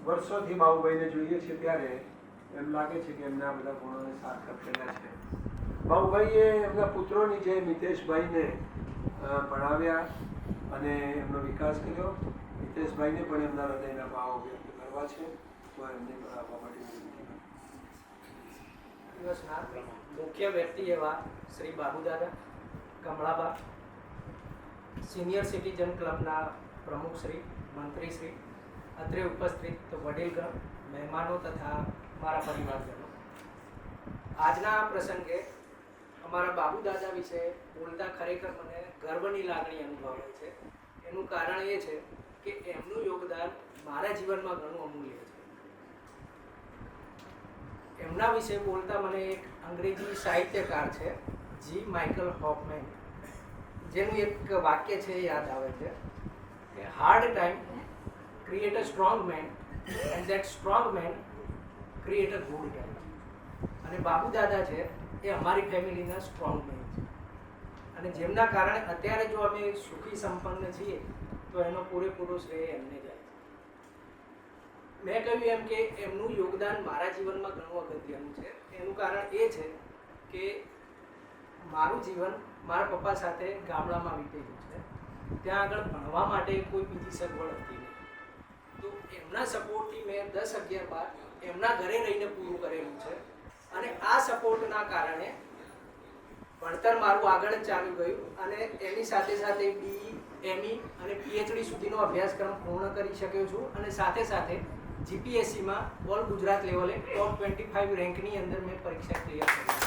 વર્ષોથી બાબુભાઈને જોઈએ છે ત્યારે એમ લાગે છે કે એમના બધા ગુણોને સાર્થક કર્યા છે. બાબુભાઈએ એમના પુત્રોની જે મિતેશભાઈને ભણાવ્યા અને એમનો વિકાસ કર્યો. મિતેશભાઈને પણ એમના હૃદયના ભાવો વ્યક્ત કરવા છે તો એમને ભણાવવા માટે દિવસના મુખ્ય વ્યક્તિ એવા શ્રી બાબુદાદા, કમળાબા, સિનિયર સિટીઝન ક્લબના પ્રમુખ શ્રી, મંત્રી શ્રી, અત્રે ઉપસ્થિત વડીલગણ, મહેમાનો તથા મારા પરિવારજનો, આજના આ પ્રસંગે અમારા બાબુદાદા વિશે બોલતા ખરેખર મને ગર્વની લાગણી અનુભવાય છે. એનું કારણ એ છે કે એમનું યોગદાન મારા જીવનમાં ઘણું અમૂલ્ય છે. એમના વિશે બોલતા મને એક અંગ્રેજી સાહિત્યકાર છે જી માઇકલ હોફમેન, જેનું એક વાક્ય છે યાદ આવે છે કે hard time create a strong man and that strong man create a good time. અને બાબુ દાદા છે એ અમારી ફેમિલીના સ્ટ્રોંગ મેન છે, અને જેમના કારણે અત્યારે જો અમે સુખી સંપન્ન છીએ તો એનો પૂરેપૂરો શ્રેય એમને જાય. મેં કહ્યું એમ કે એમનું યોગદાન મારા જીવનમાં ઘણું અગત્યનું છે. એનું કારણ એ છે કે મારું જીવન મારા પપ્પા સાથે ગામડામાં વીતેલું છે. ત્યાં આગળ ભણવા માટે કોઈ બીજી સગવડ હતી નહીં, તો એમના સપોર્ટથી મેં 10, 11, 12 એમના ઘરે રહીને પૂરું કરેલું છે. અને આ સપોર્ટના કારણે ભણતર મારું આગળ જ ચાલુ ગયું અને એની સાથે સાથે BE, ME અને PhD સુધીનો અભ્યાસક્રમ પૂર્ણ કરી શક્યો છું અને સાથે સાથે GPSCમાં ઓલ ગુજરાત લેવલે ટોપ 25 રેન્કની અંદર મેં પરીક્ષા ક્લિયર કરી.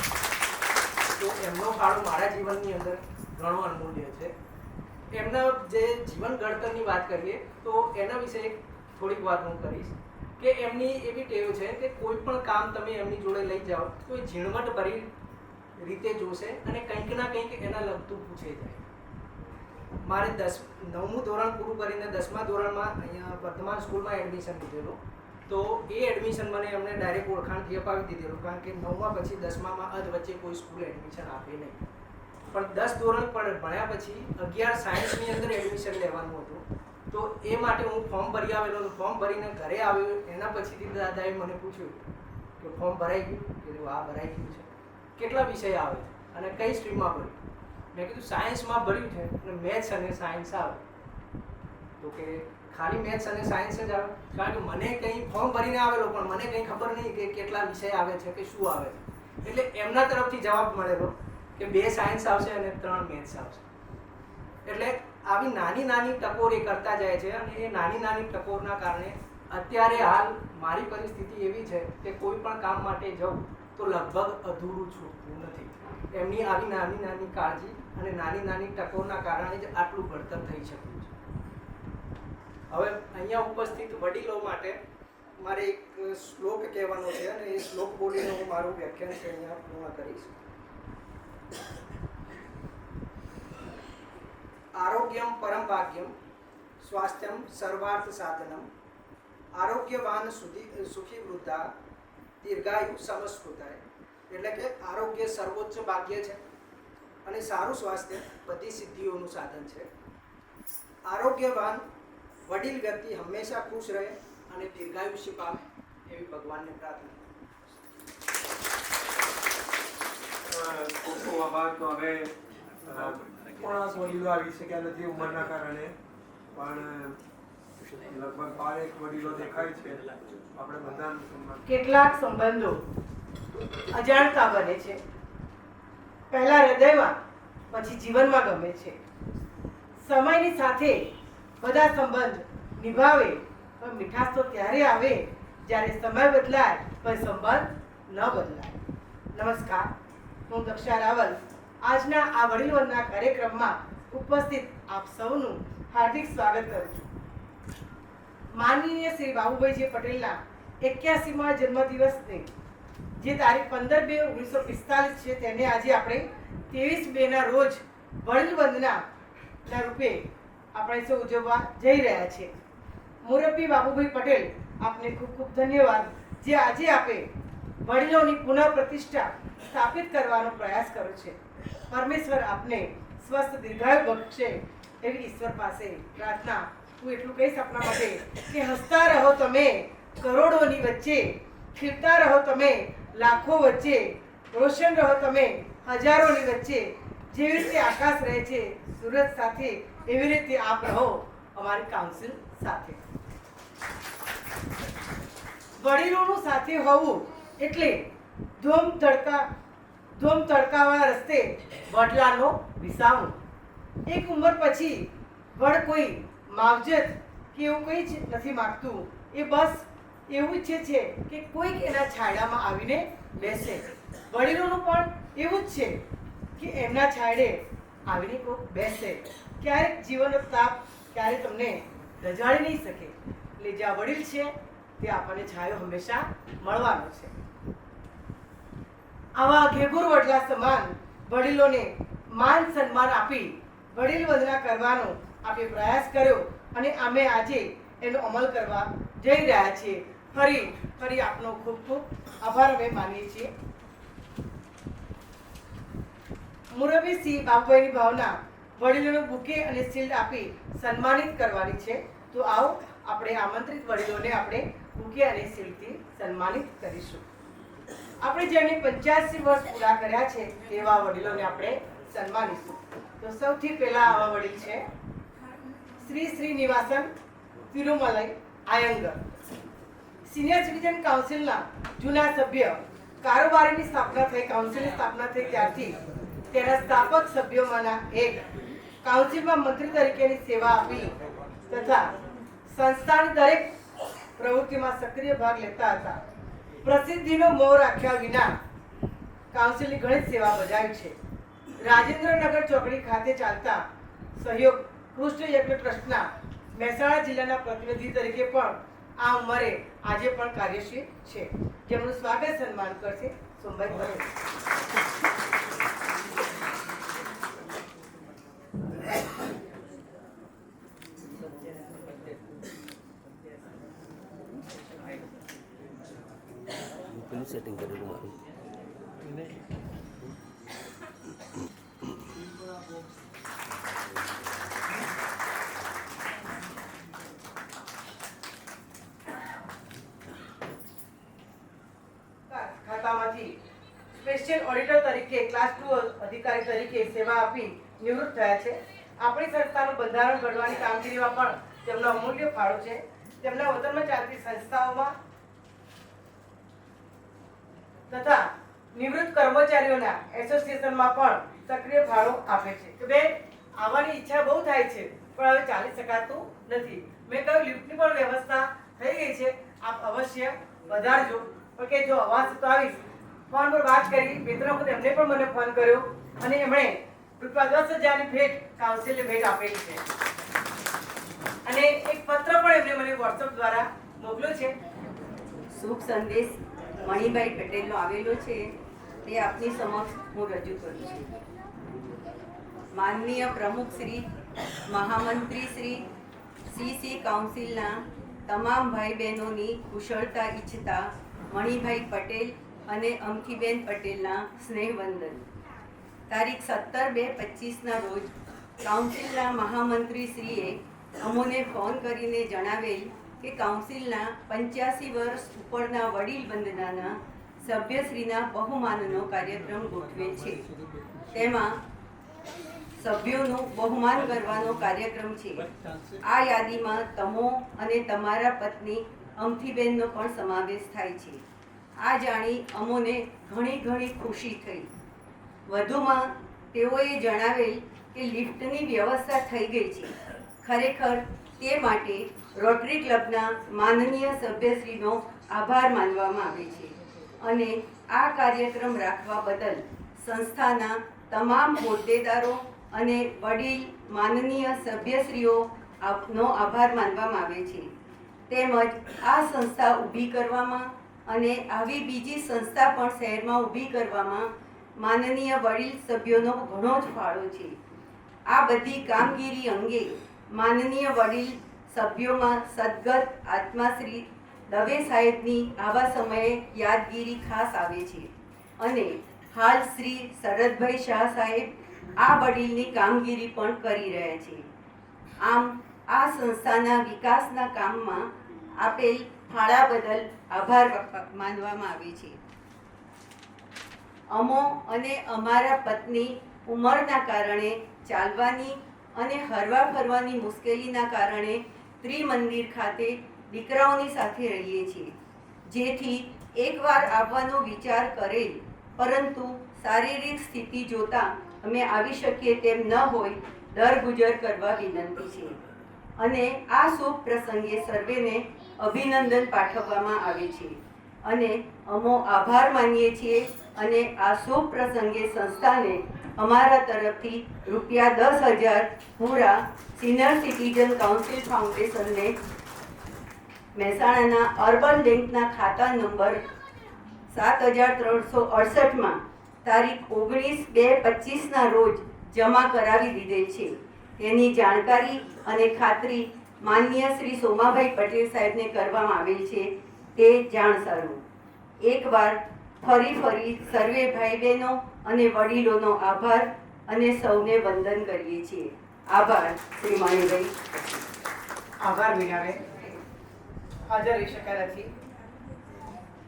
તો એમનો ફાળો મારા જીવનની અંદર ઘણો અમૂલ્ય છે. એમના જે જીવન ઘડતરની વાત કરીએ તો એના વિશે એક થોડીક વાત હું કરીશ કે એમની એવી ટેવ છે કે કોઈ પણ કામ તમે એમની જોડે લઈ જાઓ તો એ ઝીણવટભરી રીતે જોશે અને કંઈક ના કંઈક એના લગતું પૂછે જાય. મારે 9મું ધોરણ પૂરું કરીને 10મા ધોરણમાં અહીંયા વર્તમાન સ્કૂલમાં એડમિશન લીધેલું. તો એ એડમિશન મને એમને ડાયરેક્ટ ઓળખાણથી અપાવી દીધેલું કારણ કે 9મા પછી 10મામાં અધ વચ્ચે કોઈ સ્કૂલ એડમિશન આપે નહીં. પણ 10 ધોરણ પર ભણ્યા પછી 11 સાયન્સની અંદર એડમિશન લેવાનું હતું. તો એ માટે હું ફોર્મ ભરી આવેલો. ફોર્મ ભરીને ઘરે આવ્યો એના પછીથી દાદાએ મને પૂછ્યું કે ફોર્મ ભરાઈ ગયું? કીધું હા ભરાઈ ગયું છે. કેટલા વિષય આવે અને કઈ સ્ટ્રીમમાં ભર્યું? મેં કીધું સાયન્સમાં ભર્યું છે અને મેથ્સ અને સાયન્સ આવે. તો કે ખાલી મેથ્સ અને સાયન્સ જ આવે? કારણ કે મને કંઈ ફોર્મ ભરીને આવેલો પણ મને કંઈ ખબર નહીં કે કેટલા વિષય આવે છે કે શું આવે છે. એટલે એમના તરફથી જવાબ મળેલો કે 2 સાયન્સ આવશે અને 3 મેથ્સ આવશે. એટલે આવી નાની નાની ટકોર એ કરતા જાય છે અને એ નાની નાની ટકોરના કારણે અત્યારે હાલ મારી પરિસ્થિતિ એવી છે કે કોઈ પણ કામ માટે જાઉં તો લગભગ અધૂરું છૂટતું નથી. એમની આવી નાની નાની કાળજી અને નાની નાની ટકોરના કારણે જ આટલું ઘડતર થઈ શક્યું છે. હવે અહીંયા ઉપસ્થિત વડીલો માટે મારે એક શ્લોક કહેવાનો છે અને એ શ્લોક બોલીને હું મારું વ્યાખ્યાન છે અહીંયા પૂર્ણ કરીશ. આરોગ્યમ પરમ ભાગ્યમ સ્વાસ્થ્યમ સર્વાર્થ સાધનમ આરોગ્યવાન સુખી વૃદ્ધા દીર્ઘાયુ સમસ્કૃતાય. એટલે કે આરોગ્ય સર્વોચ્ચ ભાગ્ય છે અને સારું સ્વાસ્થ્ય બધી સિદ્ધિઓનું સાધન છે. આરોગ્યવાન વડીલ વ્યક્તિ હંમેશા ખુશ રહે અને દીર્ઘાયુષ્ય પામે એવી ભગવાનને પ્રાર્થના. ખૂબ ખૂબ આભાર. તો હવે થોડા વડીલો આવી શક્યા નથી ઉંમરના કારણે, પણ લગભગ 12 વડીલો દેખાય છે. આપણે બધાનું સન્માન. કેટલાક સંબંધો અજાણતા બને છે. પહેલા હૃદયમાં પછી જીવનમાં ગમે છે. સમયની સાથે બધા સંબંધ નિભાવે પણ મીઠાશ તો ત્યારે આવે જ્યારે સમય બદલાય પણ સંબંધ ન બદલાય. નમસ્કાર, હું દક્ષા રાવલ આજના આ વડીલોના કાર્યક્રમમાં ઉપસ્થિત આપ સૌનું હાર્દિક સ્વાગત કરું છું. માનનીય શ્રી બાબુભાઈ પટેલના 81મા જન્મદિવસને જે તારીખ 15/2/1945 છે તેને આજે આપણે 23/2ના રોજ વડીલ વંદનાના રૂપે આપણે સૌ ઉજવવા જઈ રહ્યા છીએ. મુરબ્બી બાબુભાઈ પટેલ, આપને ખૂબ ખૂબ ધન્યવાદ જે આજે આપે વડીલોની પુનઃ પ્રતિષ્ઠા સ્થાપિત કરવાનો પ્રયાસ કર્યો છે. પરમેશ્વર આપને સ્વસ્થ દીર્ઘાયુ બક્ષે એવી ઈશ્વર પાસે પ્રાર્થના. હું એટલું કહીશ આપના માટે કે હસતા રહો તમે કરોડોની વચ્ચે, ખીલતા રહો તમે લાખો વચ્ચે, રોશન રહો તમે હજારોની વચ્ચે. જેવી રીતે આકાશ રહે છે સૂરજ સાથે એવી રીતે આપ રહો અમારી કાઉન્સિલ સાથે. વડીલોનું સાથે હોવું એટલે ધૂમ તડકાવાળા રસ્તે વડલાનો વિસાવું. એક ઉંમર પછી વડ કોઈ માવજત કે એવું કંઈ જ નથી માગતું. એ બસ એવું ઈચ્છે છે કે કોઈક એના છાંયડામાં આવીને બેસે. વડીલોનું પણ એવું જ છે કે એમના છાંયડે આવીને કોઈક બેસે. ક્યારેક જીવનનો તાપ ક્યારેક તમને રજાડી નહીં શકે. એટલે જ્યાં વડીલ છે તે આપણને છાંયો હંમેશા મળવાનો છે. આવા ઘેઘુર વડલા સમાન વડીલોને માન સન્માન આપી વડીલ વંદના કરવાનો આપણે પ્રયાસ કર્યો અને અમે આજે એનો અમલ કરવા જઈ રહ્યા છીએ. ફરી આપનો ખૂબ ખૂબ આભાર અમે માનીએ છીએ. મુરબ્બી શ્રી બાબુભાઈની ભાવના વડીલોને બુકે અને શિલ્ડ આપી સન્માનિત કરવાની છે. તો આવો આપણે આમંત્રિત વડીલોને આપણે બુકે અને શિલ્ડથી સન્માનિત કરીશું. આપણે જેને 85 વર્ષ પૂરા કર્યા છે તેવા વડીલોને આપણે સન્માનીશું. તો સૌથી પહેલા આવા વડીલ છે શ્રી શ્રીનિવાસન તિરુમલઈ આયંગર, સિનિયર સિટીઝન કાઉન્સિલના જૂના સભ્ય. કારોબારીની સ્થાપના થઈ, કાઉન્સિલની સ્થાપના થઈ ત્યારથી તેના સ્થાપક સભ્યોમાંના એક કાઉન્સિલમાં મંત્રી તરીકેની સેવા આપી તથા સંસ્થાની દરેક પ્રવૃત્તિમાં સક્રિય ભાગ લેતા હતા. પ્રસિદ્ધિનો મોહ રાખ્યા વિના કાઉન્સિલની ઘણી સેવા બજાવી છે. રાજેન્દ્રનગર ચોકડી ખાતે ચાલતા સહયોગ કૃષ્ણ યજ્ઞ ટ્રસ્ટના મહેસાણા જિલ્લાના પ્રતિનિધિ તરીકે પણ આ ઉંમરે આજે પણ કાર્યશીલ છે, જેમનું સ્વાગત સન્માન કરશે સોમભાઈ પટેલ. સેટિંગ કરેલું મારું ખાતામાંથી સ્પેશિયલ ઓડિટર તરીકે ક્લાસ 2 અધિકારી તરીકે સેવા આપી નિવૃત્ત થયા છે. આપણી સંસ્થાનું બંધારણ ઘડવાની કામગીરીમાં પણ તેમનો અમૂલ્ય ફાળો છે. તેમના વતનમાં ચાલતી સંસ્થાઓમાં તથા નિવૃત્ત કર્મચારીઓના એસોસિએશનમાં પણ સક્રિય ફાળો આપે છે. કે બેન આવવાની ઈચ્છા બહુ થાય છે પણ હવે ચાલી શકાતું નથી. મેં કહ્યું લિફ્ટની પણ વ્યવસ્થા થઈ ગઈ છે, આપ અવશ્ય વધારજો. પણ કે જો અવાજ તો આવીશ. ફોન પર વાત કરી, મિત્ર ખુદ એમને પણ મને ફોન કર્યો અને એમણે ₹10,000ની ભેટ કાઉન્સિલને ભેટ આપેલી છે અને એક પત્ર પણ એમણે મને વોટ્સએપ દ્વારા મોકલ્યો છે. શુભ સંદેશ મણિભાઈ પટેલનો આવેલો છે તે આપની સમક્ષ હું રજૂ કરું છું. માનનીય પ્રમુખ શ્રી, મહામંત્રી શ્રી, સીસી કાઉન્સિલના તમામ ભાઈ બહેનોની કુશળતા ઈચ્છતા મણિભાઈ પટેલ અને અમથીબેન પટેલના સ્નેહવંદન. તારીખ 17/2/25ના રોજ કાઉન્સિલના મહામંત્રીશ્રીએ અમોને ફોન કરીને જણાવેલ કે કાઉન્સિલના 85 વર્ષ ઉપરના વડીલ વંદનાના સભ્યશ્રીના બહુમાનનો કાર્યક્રમ ગોઠવે છે. તેમાં સભ્યોનું બહુમાન કરવાનો કાર્યક્રમ છે. આ યાદીમાં તમો અને તમારા પત્ની અમથીબેનનો પણ સમાવેશ થાય છે. આ જાણી અમોને ઘણી ખુશી થઈ. વધુમાં તેઓએ જણાવેલ કે લિફ્ટની વ્યવસ્થા થઈ ગઈ છે. ખરેખર તે માટે રોટરી ક્લબના માનનીય સભ્યશ્રીનો આભાર માનવામાં આવે છે અને આ કાર્યક્રમ રાખવા બદલ સંસ્થાના તમામ હોદ્દેદારો અને વડીલ માનનીય સભ્યશ્રીઓનો આભાર માનવામાં આવે છે. તેમજ આ સંસ્થા ઊભી કરવામાં અને આવી બીજી સંસ્થા પણ શહેરમાં ઊભી કરવામાં માનનીય વડીલ સભ્યોનો ઘણો જ ફાળો છે. આ બધી કામગીરી અંગે માનનીય વડીલ સભ્યોમાં સદગત આત્માશ્રી દવે સાહેબની આવા સમયે યાદગીરી ખાસ આવે છે અને હાલ શ્રી શરદભાઈ શાહ સાહેબ આ વડીલની કામગીરી પણ કરી રહ્યા છે. આમ આ સંસ્થાના વિકાસના કામમાં આપેલ ફાળા બદલ આભાર માનવામાં આવે છે. અમો અને અમારા પત્ની ઉંમરના કારણે ચાલવાની અને હરવા ફરવાની મુશ્કેલીના કારણે ત્રિમંદિર ખાતે દીકરાઓની સાથે રહીએ છીએ. જેથી એકવાર આવવાનો વિચાર કરેલ, પરંતુ શારીરિક સ્થિતિ જોતા અમે આવી શકીએ તેમ ન હોય દરગુજર કરવા વિનંતી છે અને આ શુભ પ્રસંગે સર્વેને અભિનંદન પાઠવવામાં આવે છે અને અમો આભાર માનીએ છીએ અને આ શુભ પ્રસંગે સંસ્થાને અમારા તરફથી ₹10,000 પૂરા સિનિયર સિટીઝન કાઉન્સિલ ફાઉન્ડેશનને મહેસાણાના અર્બન બેંકના ખાતા નંબર 7368માં તારીખ 19/2/25ના રોજ જમા કરાવી દીધેલ છે. તેની જાણકારી અને ખાતરી માનનીય શ્રી સોમાભાઈ પટેલ સાહેબને કરવામાં આવેલ છે. તે જાણ સારું. એકવાર ફરી સર્વે ભાઈ બહેનો અને વડીલોનો આભાર અને સૌને વંદન કરીએ છીએ. આભાર શ્રી માણીભાઈ. આભાર મીનાબેન, હાજર રહી શક્યા નથી.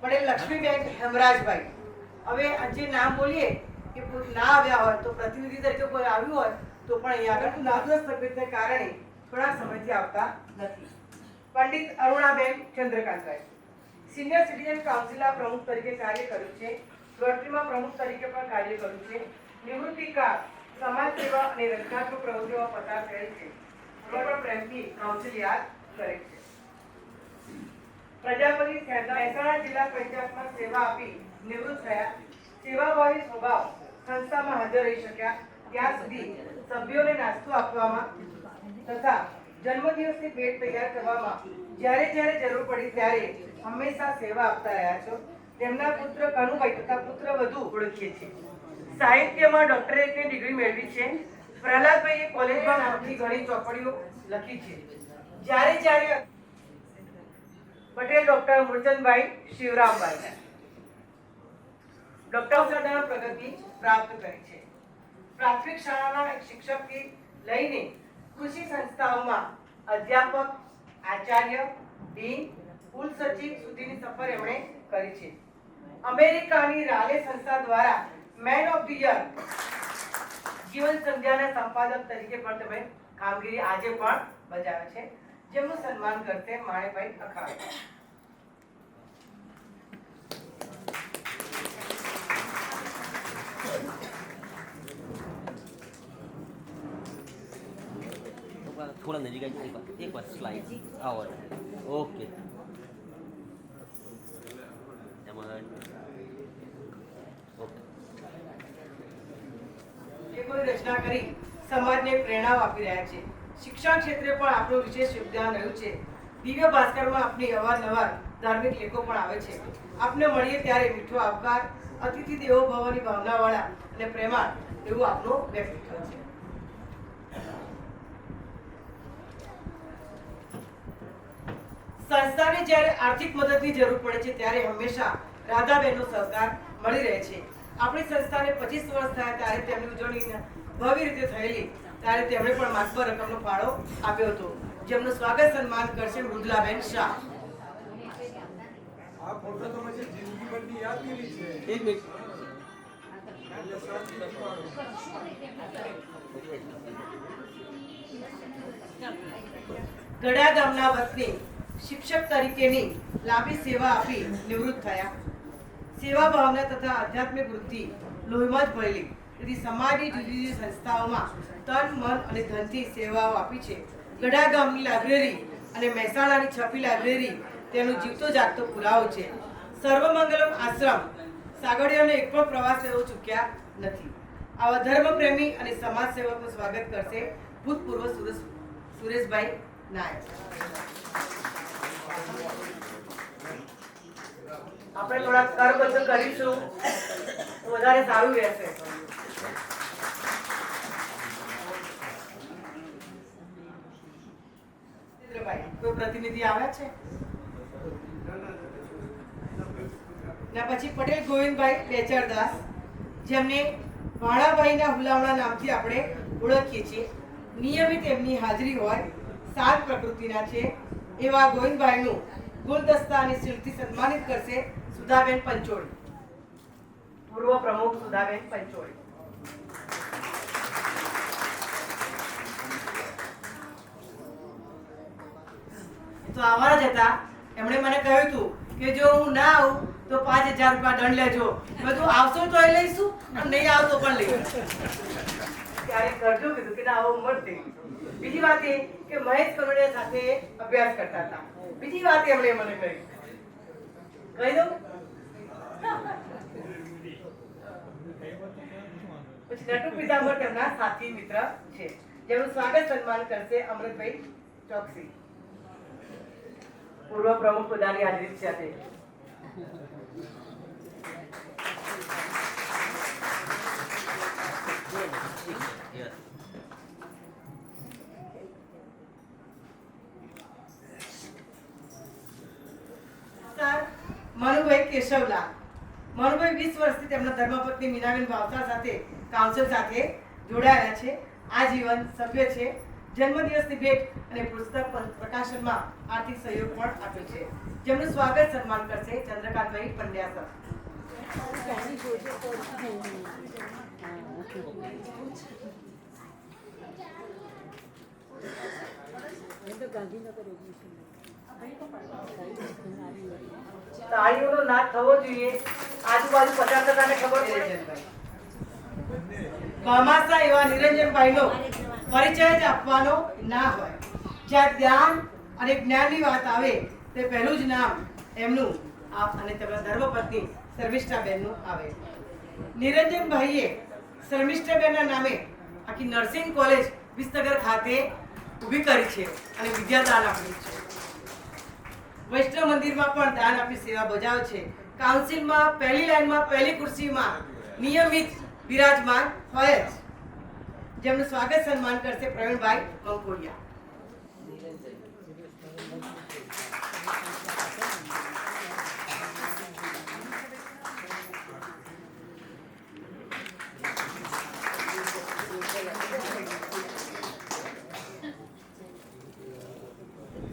પણ લક્ષ્મીબેન હેમરાજભાઈ, હવે જે નામ બોલીએ કે ના આવ્યા હોય તો પ્રતિનિધિ તરીકે કોઈ આવ્યું હોય તો પણ અહીંયા આગળ નાદુરસ્ત તબિયતને કારણે થોડા સમયથી આવતા નથી. પંડિત અરુણાબેન ચંદ્રકાંતભાઈ, સિનિયર સિટીઝન કાઉન્સિલના પ્રમુખ તરીકે કાર્ય કર્યું છે. રોટરીમાં પ્રમુખ તરીકે પણ કાર્ય કર્યું છે. નિવૃત્તિકાળ સમાજ સેવા અને રચનાત્મક પ્રવૃત્તિઓમાં પસાર થયેલ છે. પણ પ્રેમથી કાઉન્સિલ યાદ કરે છે. પ્રજાપતિ મહેસાણા જિલ્લા પંચાયતમાં સેવા આપી નિવૃત્ત થયા. સેવાભાવી સ્વભાવ સંસ્થામાં હાજર રહી શક્યા ત્યાં સુધી સભ્યોને નાસ્તો આપવામાં તથા જન્મદિવસની ભેટ તૈયાર કરવામાં જ્યારે જ્યારે જરૂર પડી ત્યારે હંમેશા સેવા આપતા રહ્યા છો. તેમના પુત્ર કનુભાઈ તથા પુત્ર વધુ ઓળખીએ છીએ. સાહિત્યમાં ડોક્ટરેટની ડિગ્રી મેળવી છે. પ્રહલાદભાઈએ કોલેજમાં મોટી ઘણી ચોપડીઓ લખી છે. જ્યારે જ્યારે પટેલ ડોક્ટર મૂળચંદભાઈ શિવરામભાઈ ડોક્ટર સદાન પ્રગતિ પ્રાપ્ત કરી છે. પ્રાથમિક શાળાના એક શિક્ષકથી લઈને કૃષિ સંસ્થાઓમાં અધ્યાપક, આચાર્ય, ડીન, કુલ સચિવ સુધીની સફર એમણે કરી છે. અમેરિકાની રાલે સંસ્થા દ્વારા મેન ઓફ ધ યર જીવન સંધ્યાના સંપાદક તરીકે પણ તમે કામગીરી આજે પણ બજાવે છે. જેમનું સન્માન કરશે માણેકભાઈ અખાડ. थोड़ा नजीक आइए, एक बार स्लाइड आओ. ओके જે કોઈ રચના કરી સમાજને પ્રેરણા આપી રહ્યા છે. શિક્ષણ ક્ષેત્રે પણ આપણું વિશેષ યોગદાન રહ્યું છે. દિવ્ય ભાસ્કરમાં આપની અવારનવાર ધાર્મિક લેખો પણ આવે છે. આપને મળીએ ત્યારે મીઠો આવકાર, અતિથિ દેવો ભવની ભાવનાવાળા અને પ્રેમાળ એવું આપનું વ્યક્તિત્વ છે. સંસ્થાને જ્યારે આર્થિક મદદની જરૂર પડે છે ત્યારે હંમેશા રાધાબેનનો સહકાર મળી રહે છે. આપણી સંસ્થાને 25 વર્ષ થયા ત્યારે તેમની ઉજવણી ભવ્ય રીતે થયેલી ત્યારે તેમણે પણ માતબર રકમનો ફાળો આપ્યો હતો. જેમનું સ્વાગત સન્માન કરશે મૃદુલાબેન શાહ. આ ફોટો તો પછી જિંદગીભરની યાદગીરી છે. एक मिनट ગઢા ગામના વતની શિક્ષક તરીકેની લાંબી સેવા આપી નિવૃત્ત થયા. સેવા ભાવના તથા આધ્યાત્મિક વૃત્તિ લોહીમાં જ ભરેલી તેથી સમાજની જુદી જુદી સંસ્થાઓમાં તન, મન અને ધનથી સેવાઓ આપી છે. ગઢા ગામની લાઇબ્રેરી અને મહેસાણાની છપી લાઇબ્રેરી તેનો જીવતો જાગતો પુરાવો છે. સર્વમંગલમ આશ્રમ સાગડીઓને એક પણ પ્રવાસ લેવો ચૂક્યા નથી. આવા ધર્મપ્રેમી અને સમાજ સેવકનું સ્વાગત કરશે ભૂતપૂર્વ સુરેશભાઈ નાયક. આપણે થોડા કરબદ્ધ કરીશું તો વધારે સારું રહેશે. કોઈ પ્રતિનિધિ આવ્યા છે ને પછી પટેલ ગોવિંદભાઈ બેચરદાસ જેમને ભાણાભાઈના હુલામણા નામથી આપણે ઓળખીએ છીએ. નિયમિત એમની હાજરી હોય, શાંત પ્રકૃતિના છે એવા ગોવિંદભાઈનું ગુલદસ્તા અને શિલ્પથી સન્માનિત કરશે સુધાબેન પંચોળી. પૂર્વ પ્રમુખ સુધાબેન પંચોળી. તો આવવાના જ હતા. એમણે મને કહ્યું હતું કે જો હું ના આવું તો 5000 રૂપિયા દંડ લેજો. મેં તો આવશો તો એ લઈશું અને નહીં આવતો પણ લઈશું. ત્યારે કરજો કીધું કે ના આવો ઉંમર થઈ. બીજી વાત એ કે મહેશ કનોડિયા સાથે અભ્યાસ કરતા હતા. બીજી વાત એમણે મને કહી દઉં. પછી નટુ પિતાંબર તેમના સાથી મિત્ર છે જેનું સ્વાગત સન્માન કરશે અમૃતભાઈ ચોકસી. પૂર્વ પ્રમુખ બધાની હાજરી સાથે મનુભાઈ કેશવલા. મનુભાઈ 20 વર્ષથી તેમના ધર્મપત્ની મીનાબેન ભાવસાર સાથે કાઉન્સિલ સાથે જોડાયેલા છે. આજીવન સભ્ય છે. જન્મદિવસની ભેટ અને પુસ્તક પ્રકાશનમાં આર્થિક સહયોગ પણ આપ્યો છે. જેમનું સ્વાગત સન્માન કરશે ચંદ્રકાંતભાઈ પંડ્યા સર. તાળીઓનો નાદ થવો જોઈએ. આજુબાજુ 50% ખબર પડે છે. ભામાસા એવા નિરંજનભાઈનો પરિચય જ આપવાનો ના હોય. જ્યાં ધ્યાન અને જ્ઞાનની વાત આવે તે પહેલું જ નામ એમનું અને તેમના ધર્મપત્ની શર્મિષ્ઠાબેનનું આવે. નિરંજનભાઈએ શર્મિષ્ઠાબેનના નામે આખી નર્સિંગ કોલેજ વિસનગર ખાતે ઊભી કરી છે અને વિદ્યાદાન આપ્યું છે. વૈષ્ણવ મંદિરમાં પણ દાન આપી સેવા બજાવે છે. કાઉન્સિલમાં પહેલી લાઈનમાં પહેલી ખુરશીમાં નિયમિત બિરાજમાન હોય જ. જેમનું સ્વાગત સન્માન કરશે પ્રવીણભાઈ કંકોડિયા.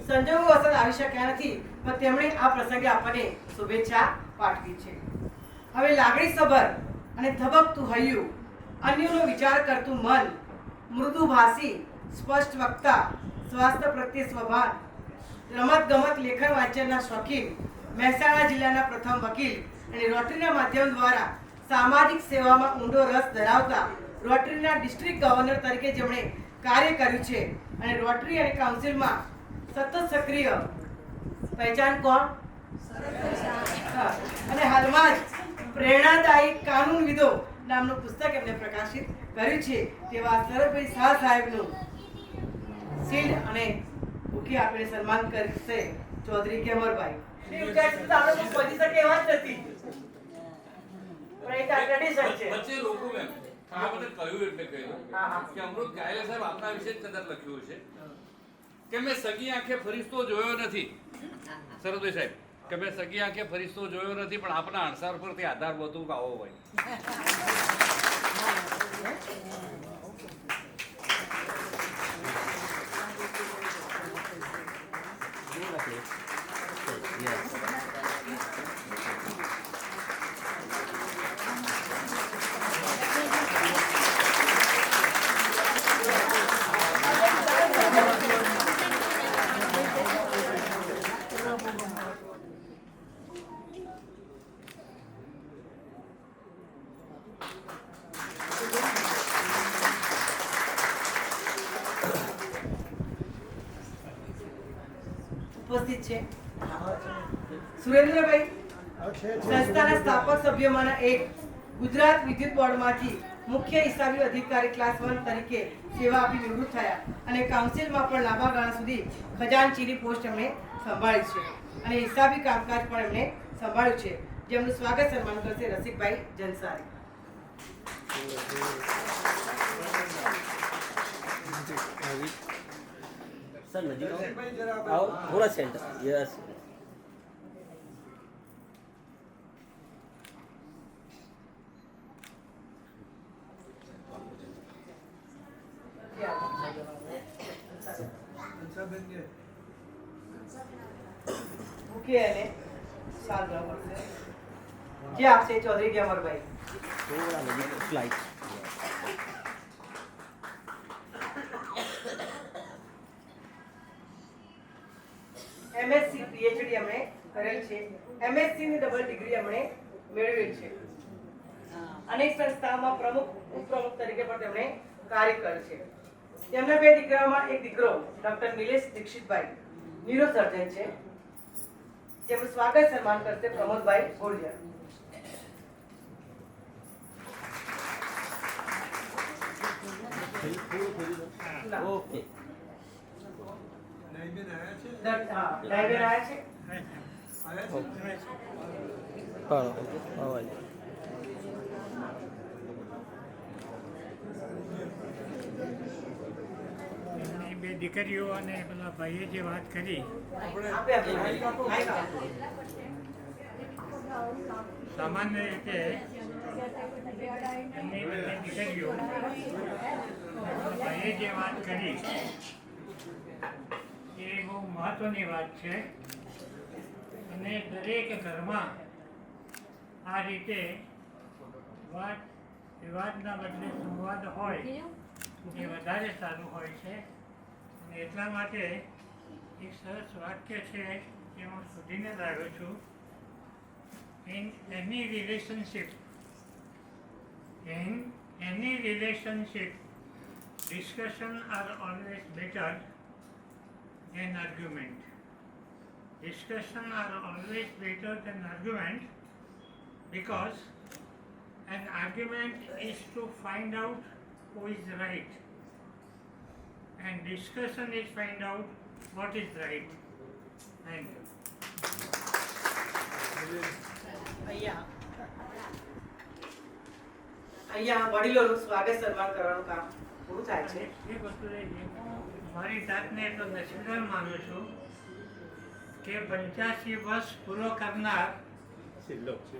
સંજોગો વસત આવી શક્યા નથી, પણ તેમણે આ પ્રસંગે આપણને શુભેચ્છા પાઠવી છે. હવે લાગણીસભર અને ધબકતું હૈયું, અન્યનો વિચાર કરતું મન, મૃદુભાષી, સ્પષ્ટ વક્તા, સ્વાસ્થ્ય પ્રત્યે સ્વભાન, રમત ગમત લેખન વાંચનના શોખીન, મહેસાણા જિલ્લાના પ્રથમ વકીલ અને રોટરીના માધ્યમ દ્વારા સામાજિક સેવામાં ઊંડો રસ ધરાવતા રોટરીના ડિસ્ટ્રિક્ટ ગવર્નર તરીકે જેમણે કાર્ય કર્યું છે અને રોટરી અને કાઉન્સિલમાં સતત સક્રિય પહેચાન કોણ અને હાલમાં જ પ્રેરણાદાયી કાનૂનવિદો નામનું પુસ્તક એમને પ્રકાશિત કર્યું છે તેવા શરદભાઈ શાહ સાહેબનું શિલ્ડ અને બુકે આપીને સન્માન કરશે ચૌધરી ગેમરભાઈ. કે મેં સગી આંખે ફરિશ્તો જોયો નથી, શરદભાઈ સાહેબ, કે મેં સગી આંખે ફરિશ્તો જોયો નથી, પણ આપણા અણસાર પરથી આધાર બધું આવો હોય. ઉપસ્થિત છે સુરેન્દ્રભાઈ, સંસ્થાના સ્થાપક સભ્યોમાંના એક, ગુજરાત વિદ્યુત બોર્ડમાંથી મુખ્ય હિસાબી અધિકારી ક્લાસ 1 તરીકે સેવા આપી નિવૃત્ત થયા અને કાઉન્સિલમાં પણ લાંબા ગાળા સુધી ખજાનચીની પોસ્ટ એમણે સંભાળી છે અને હિસાબી કામકાજ પણ એમણે સંભાળ્યું છે. જેમનું સ્વાગત સન્માન કરશે રસિકભાઈ જનસારી. सर नजीक आओ, थोड़ा सेंटर. यस. મૂકી અને સાલ પડશે જે આપશે ચૌધરી ગેમરભાઈ. थोड़ा नजीक स्लाइड. એમએસસી પીએચડી એમણે કરેલ છે. એમએસસી ની ડબલ ડિગ્રી એમણે મેળવેલ છે. અનેક સંસ્થાઓમાં પ્રમુખ ઉપપ્રમુખ તરીકે પણ તેમણે કાર્ય કર્યું છે. તેમના બે દીકરાઓમાં એક દીકરો ડોક્ટર નિલેશ દીક્ષિતભાઈ ન્યુરોસર્જન છે, જેમનું સ્વાગત સન્માન કરશે પ્રમોદભાઈ ગોળિયા. ओके. ડાયબેન આવ્યા છે. हाँ आवाज. બે દીકરીઓ અને પેલા ભાઈએ જે વાત કરી, સામાન્ય રીતે એમની બંને દીકરીઓ ભાઈએ જે વાત કરી એ બહુ મહત્વની વાત છે અને દરેક ઘરમાં આ રીતે વાત વિવાદના બદલે સંવાદ હોય એ વધારે સારું હોય છે. અને એટલા માટે એક સરસ વાક્ય છે જે હું શોધીને લાવ્યો છું. In any relationship, in any relationship, discussion are always better than argument. Discussion are always better than argument because an argument is to find out who is right and discussion is find out what is right. Thank you. અહીંયા વડીલોનું સ્વાગત સન્માન કરવાનું કામ પૂરું થાય છે. એક વસ્તુ એ છે, મારી જાતને એટલો નસીબદાર માનું છું કે 85 વર્ષ પૂરો કરનાર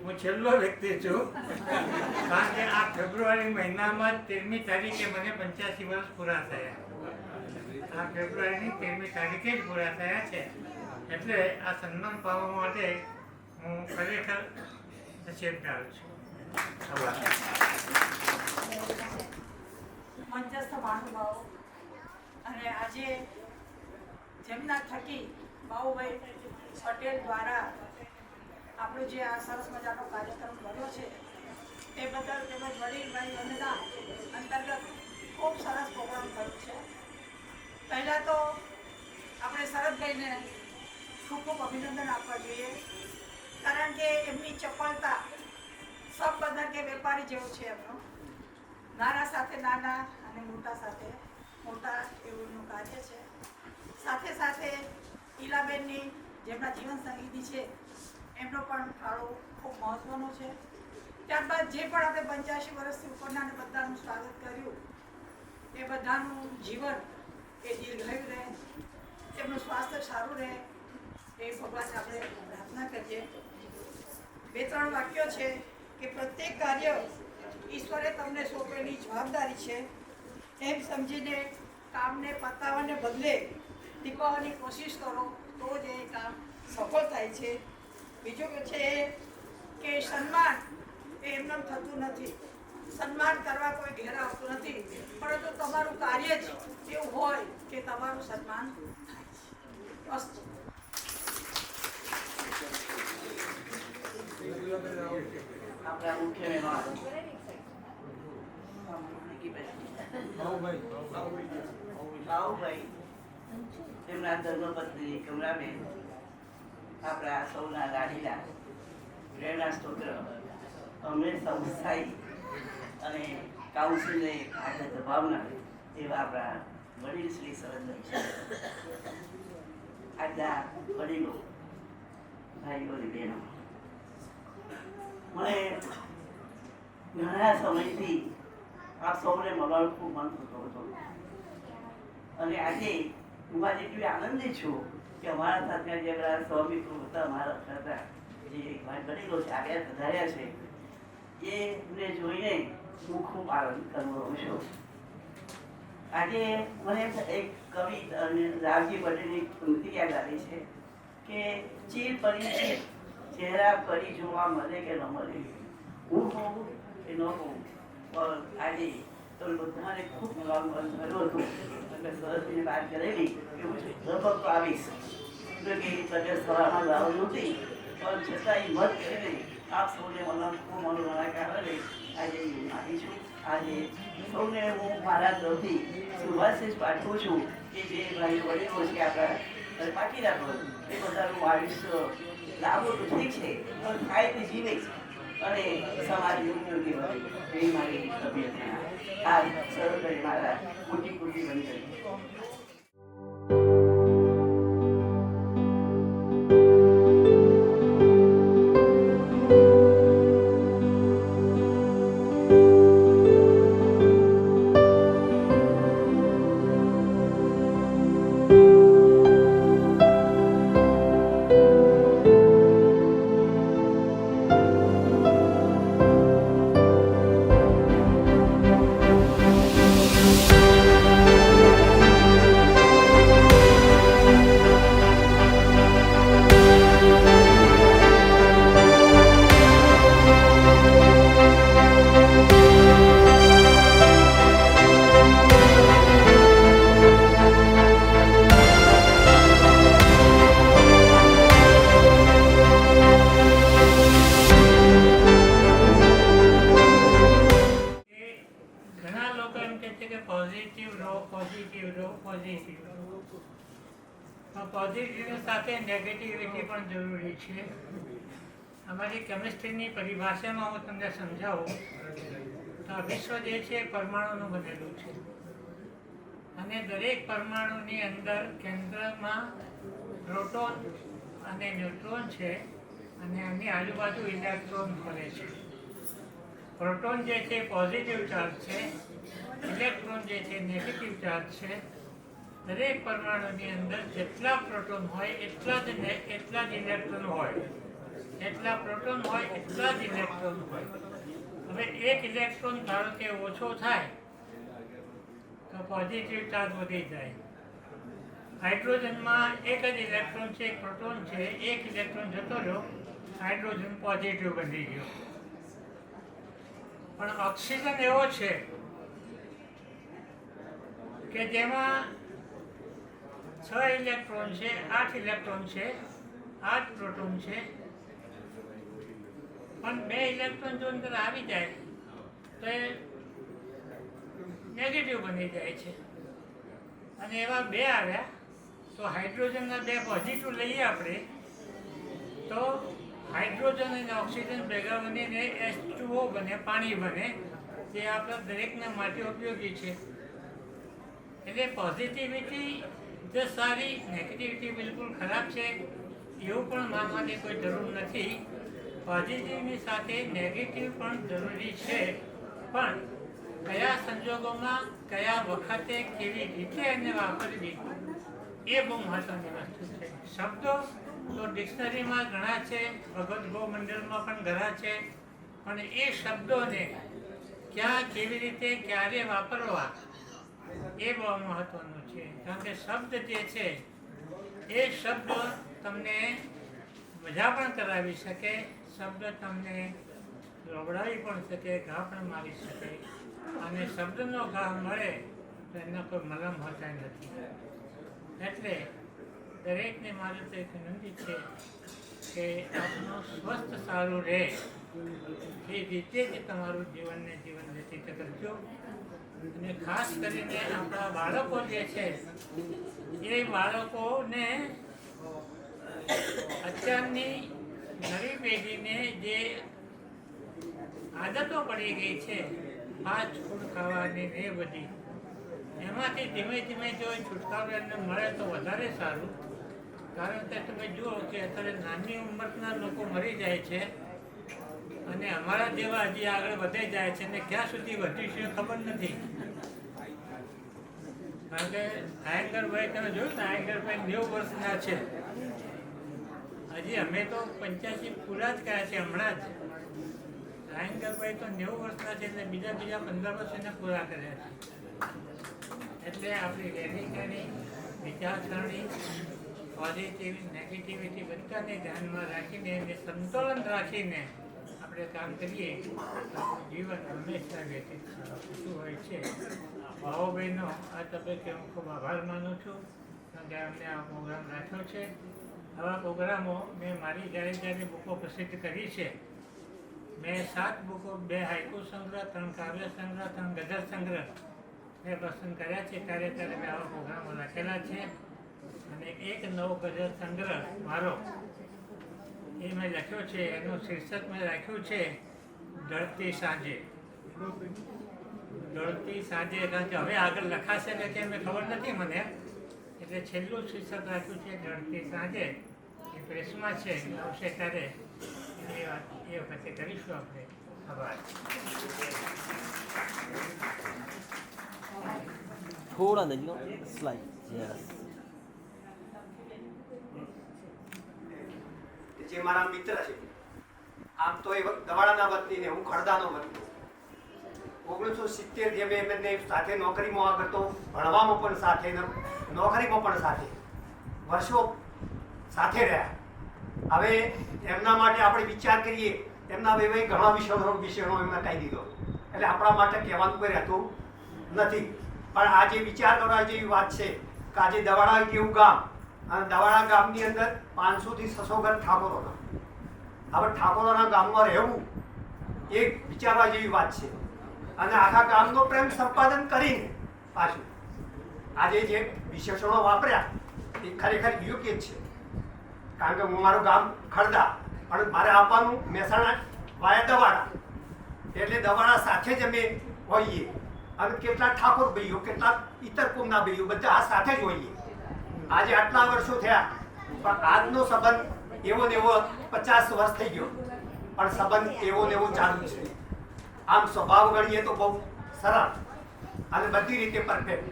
હું છેલ્લો વ્યક્તિ છું. કારણ કે આ ફેબ્રુઆરી મહિનામાં 13મી તારીખે મને 85 વર્ષ પૂરા થયા. આ ફેબ્રુઆરીની 13મી તારીખે જ પૂરા થયા છે. એટલે આ સન્માન પામવા માટે હું ખરેખર નસીબદાર છું. આભાર. મંચસ્થ મહાનુભાવો અને આજે જેમના થકી બાબુભાઈ પટેલ દ્વારા આપણો જે આ સરસ મજાનો કાર્યક્રમ બન્યો છે તે બદલ તેમજ વડીલભાઈ વંદના અંતર્ગત ખૂબ સરસ પ્રોગ્રામ થયો છે. પહેલાં તો આપણે શરદભાઈને ખૂબ ખૂબ અભિનંદન આપવા જોઈએ, કારણ કે એમની ચપળતા સબ બધા કે વેપારી જેવું છે. એમનું નાના સાથે નાના અને મોટા સાથે મોટા એવુંનું કાર્ય છે. સાથે સાથે ઈલાબેનની જેમના જીવન સંગીતી છે એમનો પણ ફાળો ખૂબ મહત્ત્વનો છે. ત્યારબાદ જે પણ આપણે 85 વર્ષથી ઉપરનાને બધાનું સ્વાગત કર્યું એ બધાનું જીવન એ દીર્ઘાયુ રહે, તેમનું સ્વાસ્થ્ય સારું રહે એ ભગવાન આપણે પ્રાર્થના કરીએ. 2-3 વાક્યો છે કે પ્રત્યેક કાર્ય ઈશ્વરે તમને સોંપેલી જવાબદારી છે એમ સમજીને કામને પતાવવાને બદલે દીપાવવાની કોશિશ કરો તો જ એ કામ સફળ થાય છે. બીજું છે કે સન્માન એ એમનેમ થતું નથી. સન્માન કરવા કોઈ ઘેર આવતું નથી, પરંતુ તમારું કાર્ય જ એવું હોય કે તમારું સન્માન થાય છે. અસ્તુ. આપણા મુખ્ય મહેમાન બાબુભાઈ, તેમના ધર્મપત્ની કમલાબેન, આપણા સૌના લાડીલા પ્રેરણા સ્તોત્ર અમે સંસ્થાઈ અને કાઉન્સિલને આગળ દબાવનાર એવા આપણા વડીલ શ્રી શરદભાઈ છે. આજના વડીલો, ભાઈઓ અને બહેનો, મને ઘણા સમયથી આપ સૌને મળવાનું ખૂબ મન થતો હતો અને આજે હું આજે એટલી આનંદિત છું કે અમારા સાથે જે બધા સૌમિત્રો હતા, અમારા હતા જે વડીલો છે, આવ્યા પધાર્યા છે, એમને જોઈને હું ખૂબ આનંદ કરવો છું. આજે મને એક કવિ રાવજી પટેલની કૃતિ યાદ આવી છે કે ચીર પડી છે ચહેરા ફરી જોવા મળે કે ન મળે, હું હોઉં કે ન હોઉં, પણ આજે તો બધાને ખૂબ મળવાનું મન થયું હતું. એટલે સરસની વાત કરેલી કે હું લગભગ તો આવીશ, એટલે કે તબિયત સવારમાં લાવ નહોતી, પણ છતાં મત કરીને આપ સૌને મળવાનું ખૂબ મનોરંજન કારણે આજે હું આવી છું. આજે સૌને હું મારા તરફથી શુભાશીષ પાઠવું છું કે જે ભાઈ વડીલો છે આપણા પાટીદાર પર, એ બધાનું આયુષ્ય લાભો તો ઠીક છે, પણ થાય તે જીવે અને સમાજને ઉપયોગી હોય એવી મારી તબિયતના આ સરળ કરી મારા મોટી કૃતિ બની ગઈ. નેગેટિવ રહો, પોઝિટિવ રહો. પણ પોઝિટિવ સાથે નેગેટિવિટી પણ જરૂરી છે. અમારી કેમિસ્ટ્રીની પરિભાષામાં હું તમને સમજાવું તો આ વિશ્વ જે છે પરમાણુનું બનેલું છે અને દરેક પરમાણુની અંદર કેન્દ્રમાં પ્રોટોન અને ન્યુટ્રોન છે અને એની આજુબાજુ ઇલેક્ટ્રોન ફરે છે. પ્રોટોન જે છે પોઝિટિવ ચાર્જ છે, ઇલેક્ટ્રોન જે છે નેગેટિવ ચાર્જ છે. દરેક પરમાણુની અંદર જેટલા પ્રોટોન હોય એટલા જ ઇલેક્ટ્રોન હોય, એટલા પ્રોટોન હોય એટલા જ ઇલેક્ટ્રોન હોય. હવે એક ઇલેક્ટ્રોન ધારો કે ઓછો થાય તો પોઝિટિવ ચાર્જ વધી જાય. હાઇડ્રોજનમાં એક જ ઇલેક્ટ્રોન છે, એક પ્રોટોન છે, એક ઇલેક્ટ્રોન જતો રહ્યો, હાઇડ્રોજન પોઝિટિવ બની ગયો. પણ ઓક્સિજન એવો છે કે જેમાં 6 ઇલેક્ટ્રોન છે, 8 ઇલેક્ટ્રોન છે, 8 પ્રોટોન છે, પણ 2 ઇલેક્ટ્રોન જો અંદર આવી જાય તો એ નેગેટિવ બની જાય છે. અને એવા 2 આવ્યા તો હાઇડ્રોજનના 2 પોઝિટિવ લઈએ આપણે તો હાઇડ્રોજન અને ઓક્સિજન ભેગા બનીને H2O બને, પાણી બને, જે આપણા દરેકના માટે ઉપયોગી છે. એટલે પોઝિટિવિટી જે સારી, નેગેટિવિટી બિલકુલ ખરાબ છે એવું પણ માનવાની કોઈ જરૂર નથી. પોઝિટિવની સાથે નેગેટિવ પણ જરૂરી છે, પણ કયા સંજોગોમાં, કયા વખતે, કેવી રીતે એને વાપરવી એ બહુ મહત્વની વસ્તુ છે. શબ્દો તો ડિક્શનરીમાં ઘણા છે, ભગવદ્ ગો મંડળમાં પણ ઘણા છે, પણ એ શબ્દોને ક્યાં, કેવી રીતે, ક્યારે વાપરવા એ બહુ મહત્વનું છે. કારણ કે શબ્દ જે છે એ શબ્દ તમને મજા પણ કરાવી શકે, શબ્દ તમને રવડાવી પણ શકે, ઘા પણ મારી શકે. અને શબ્દનો ઘા મળે તો એનો કોઈ મલમ હોતા નથી. એટલે દરેકને મારું તો એક વિનંતી છે કે આપનું સ્વસ્થ સારું રહે એ રીતે જ તમારું જીવન વ્યતીત કરજો. અને ખાસ કરીને આપણા બાળકો જે છે એ બાળકોને અત્યારની નવી પેઢીને જે આદતો પડી ગઈ છે ફાસ્ટ ફૂડ ખાવાની ને બધી, એમાંથી ધીમે ધીમે જો છુટકારો એમને મળે તો વધારે સારું. કારણ કે તમે જુઓ કે અત્યારે નાની ઉંમરના લોકો મરી જાય છે અને અમારા જેવા હજી આગળ વધે જાય છે ને ક્યાં સુધી વધ્યું છે ખબર નથી. કારણ કે આયંગરભાઈ તમે જોયું ને, આયંગરભાઈ 90 વર્ષના છે, હજી અમે તો 85 પૂરા જ કર્યા છે હમણાં જ. આયંગરભાઈ તો 90 વર્ષના છે એટલે બીજા 15 વર્ષ એને પૂરા કર્યા છે. એટલે આપણી રહેણી વિચારસરણી, પોઝિટિવ, નેગેટિવિટી બધાને ધ્યાનમાં રાખીને એને સંતુલન રાખીને આપણે કામ કરીએ તો જીવન હંમેશા વ્યતીત થતું હોય છે. ભાવો બહેનો, આ તબક્કે હું ખૂબ આભાર માનું છું કારણ કે અમને આ પ્રોગ્રામ રાખ્યો છે. આવા પ્રોગ્રામો મેં મારી જ્યારે બુકો પ્રસિદ્ધ કરી છે, મેં 7 બુકો, 2 હાઇકુ સંગ્રહ, 3 કાવ્ય સંગ્રહ, 3 ગઝલ સંગ્રહ મેં પસંદ કર્યા છે. ત્યારે મેં આવા પ્રોગ્રામો રાખેલા છે. અને એક નવો ગઝલ સંગ્રહ મારો એ મેં લખ્યો છે, એનું શીર્ષક મેં રાખ્યું છે ઢળતી સાંજે. ઢળતી સાંજે, કારણ કે હવે આગળ લખાશે ને કે મેં ખબર નથી મને, એટલે છેલ્લું શીર્ષક રાખ્યું છે ઢળતી સાંજે. એ પ્રેસમાં છે, આવશે ત્યારે એ વખતે કરીશું આપણે. આભાર. થોડા નજીક સ્લાઇડ. યસ. જે મારા મિત્ર છે, આમ તો એ દવાડાના વતની ને હું ખડદાનો વતની. 1970 જે મેં એમને સાથે નોકરીમાં આગળ તો ભણવામાં પણ સાથે, નોકરીમાં પણ સાથે, વર્ષો સાથે રહ્યા. હવે એમના માટે આપણે વિચાર કરીએ, એમના વૈવાહિક ઘણા વિષયોનો એમને કહી દીધો, એટલે આપણા માટે કહેવાનું કોઈ રહેતું નથી. પણ આજે વિચાર કરવા જેવી વાત છે કે આજે દવાડા કેવું ગામ, અને દવાડા ગામની અંદર 500 થી 600 ઘર ઠાકોરોના. હવે ઠાકોરોના ગામમાં રહેવું એ વિચારવા જેવી વાત છે. અને આખા ગામનો પ્રેમ સંપાદન કરીને પાછું આજે જે વિશેષણો વાપર્યા એ ખરેખર યોગ્ય જ છે. કારણ કે હું મારું ગામ ખડદા, પણ મારે આવવાનું મહેસાણા વાયા દવાડા, એટલે દવાડા સાથે જ અમે હોઈએ. અને કેટલાક ઠાકોર ભાઈઓ, કેટલાક ઇતર કુમના ભાઈઓ બધા આ સાથે જ હોઈએ. આજે આટલા વર્ષો થયા પણ આજનો સંબંધ એવો ને એવો 50 વર્ષ થઈ ગયો, પણ સંબંધ એવો ને એવો ચાલુ છે. આમ સ્વભાવ ગણીએ તો બહુ સરળ અને બધી રીતે પરફેક્ટ.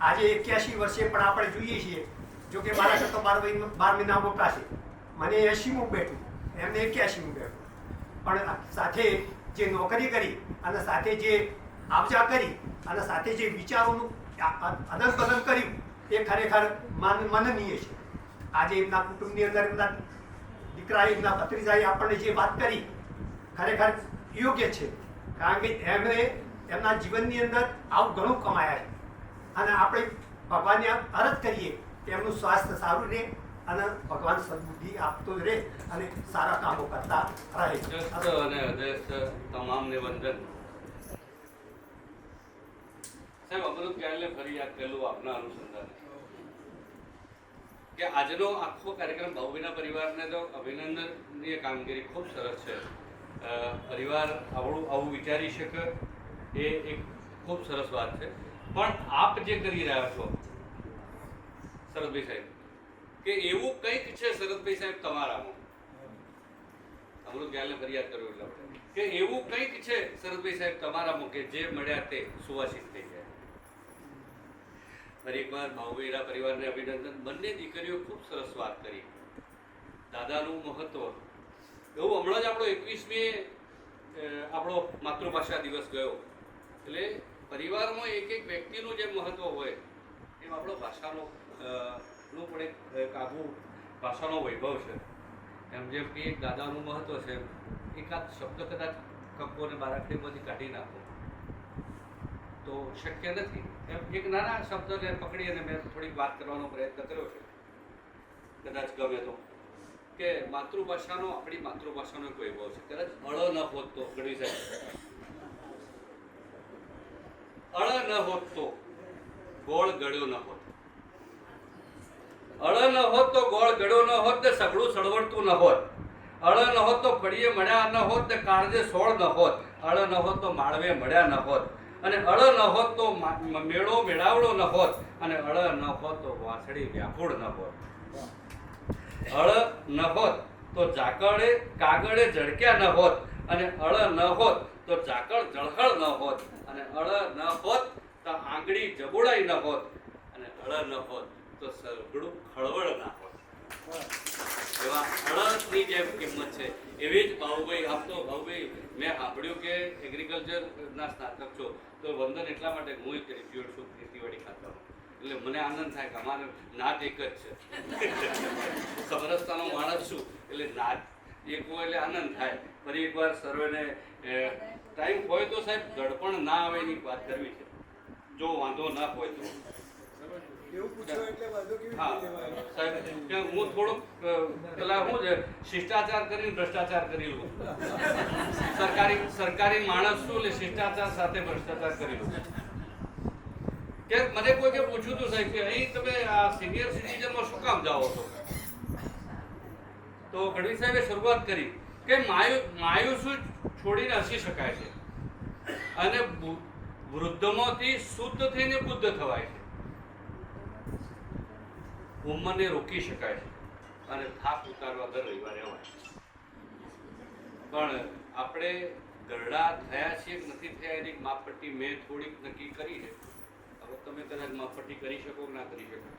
આજે 81 વર્ષે પણ આપણે જોઈએ છીએ, જો કે મારા કરતો 12 મહિના મોટા છે, મને 80મું બેઠું, એમને 81મું બેઠું, પણ સાથે જે નોકરી કરી અને સાથે જે આવજા કરી અને સાથે જે વિચારોનું આદાન પ્રદાન કર્યું એ ખરેખર માનનીય છે. આજે એમના કુટુંબની અંદર એમના દીકરાએ, એમના ભત્રીજાએ આપણને જે વાત કરી ખરેખર યોગ્ય છે. કારણ કે એમણે એમના જીવનની અંદર આવું ઘણું કમાયા છે. અને આપણે ભગવાનને અરજ કરીએ કે એમનું સ્વાસ્થ્ય સારું રહે અને ભગવાન સદબુદ્ધિ આપતો રહે અને સારા કામો કરતા રહે. અને તમામને વંદન. સાહેબ, અમૃત ગાયલે ફરી યાદ કરેલું આપના અનુસંધાન કે આજનો આખો કાર્યક્રમ ભાઉભાઈના પરિવારને તો અભિનંદનની કામગીરી ખૂબ સરસ છે. પરિવાર આવું વિચારી શકે એ એક ખૂબ સરસ વાત છે. પણ આપ જે કરી રહ્યા છો શરદભાઈ સાહેબ, કે એવું કંઈક છે શરદભાઈ સાહેબ તમારામાં, અમૃત ગાયલે ફરિયાદ કર્યો એટલે કે એવું કંઈક છે શરદભાઈ સાહેબ તમારામાં કે જે મળ્યા તે સુવાસિત થઈ જાય. ફરી એકવાર ભાઉભાઈના પરિવારને અભિનંદન. બંને દીકરીઓ ખૂબ સરસ વાત કરી, દાદાનું મહત્વ. એવું હમણાં જ આપણો 21મી આપણો માતૃભાષા દિવસ ગયો, એટલે પરિવારમાં એક એક વ્યક્તિનું જે મહત્વ હોય એમ આપણો ભાષાનો નું પણ એક આગવું ભાષાનો વૈભવ છે. એમ જેમ કે એક દાદાનું મહત્વ છે, એકાદ શબ્દ કદાચ કપો અને બારાખડીમાંથી કાઢી નાખો તો શક્ય નથી. એમ એક નાના શબ્દને પકડી અને મેં થોડીક વાત કરવાનો પ્રયત્ન કર્યો છે, કદાચ ગમે તો, કે માતૃભાષાનો, આપણી માતૃભાષાનો એક વૈભવ છે. કદાચ અળ ન હોત તો ગણવી સાહેબ, અળ ન હોત તો ગોળ ગળ્યો ન હોત, અળ ન હોત તો ગોળ ગળ્યો ન હોત ને સગડું સળવડતું ન હોત, અળ ન હોત તો ફળીએ મળ્યા ન હોત ને કાળજે સોળ ન હોત, અળ ન હોત તો માળવે મળ્યા ન હોત, અને અળ ન હોત તો મેળો મેળાવડો ન હોત, અને અળ ન હોત તો વાંસળી વ્યાપુડ ન હોત, અળ ન હોત તો ઝાકળે કાગળે ઝળક્યા ન હોત, અને અળ ન હોત તો ઝાકળ ઝળહળ ન હોત, અને અળ ન હોત તો આંગળી જબોડાઈ ન હોત, અને અળ ન હોત તો સરગડું ખળવળ ના હોત. એવા અળની જે કિંમત છે એવી જ ભાઉભાઈ. આમ તો ભાઉભાઈ મેં સાંભળ્યું કે એગ્રીકલ્ચરના સ્નાતક છો, તો વંદન એટલા માટે હું ગ્રેજ્યુએટ છું ખેતીવાડી ખાતામાં, એટલે મને આનંદ થાય કે અમારે નાત એક જ છે. સમરસતાનો માણસ છું એટલે નાત એક હોય એટલે આનંદ થાય. ફરી એકવાર સર્વેને ટાઈમ હોય તો સાહેબ ગડપણ ના આવે એની વાત કરવી છે, જો વાંધો ના હોય તો. હા સાહેબ, હું થોડુંક પેલા શું છે, શિષ્ટાચાર કરીને ભ્રષ્ટાચાર કરી લઉં. સરકારી માણસ છું એટલે શિષ્ટાચાર સાથે ભ્રષ્ટાચાર કરી લઉં. કે મને કોઈકે પૂછ્યું હતું સાહેબ કે અહીં તમે આ સિનિયર સિટીઝનમાં શું કામ જાઓ છો, તો ગઢવી સાહેબે શરૂઆત કરી કે માયુસી છોડીને હસી શકાય છે, અને વૃદ્ધમાંથી શુદ્ધ થઈને બુદ્ધ થવાય છે, ઉંમરને રોકી શકાય છે, અને થાક ઉતારવા દર રવિવારે અવાય. પણ આપણે ગરડા થયા છીએ કે નથી થયા એની માપપટ્ટી મેં થોડીક નક્કી કરી છે. હવે તમે કદાચ માપપટ્ટી કરી શકો કે ના કરી શકો,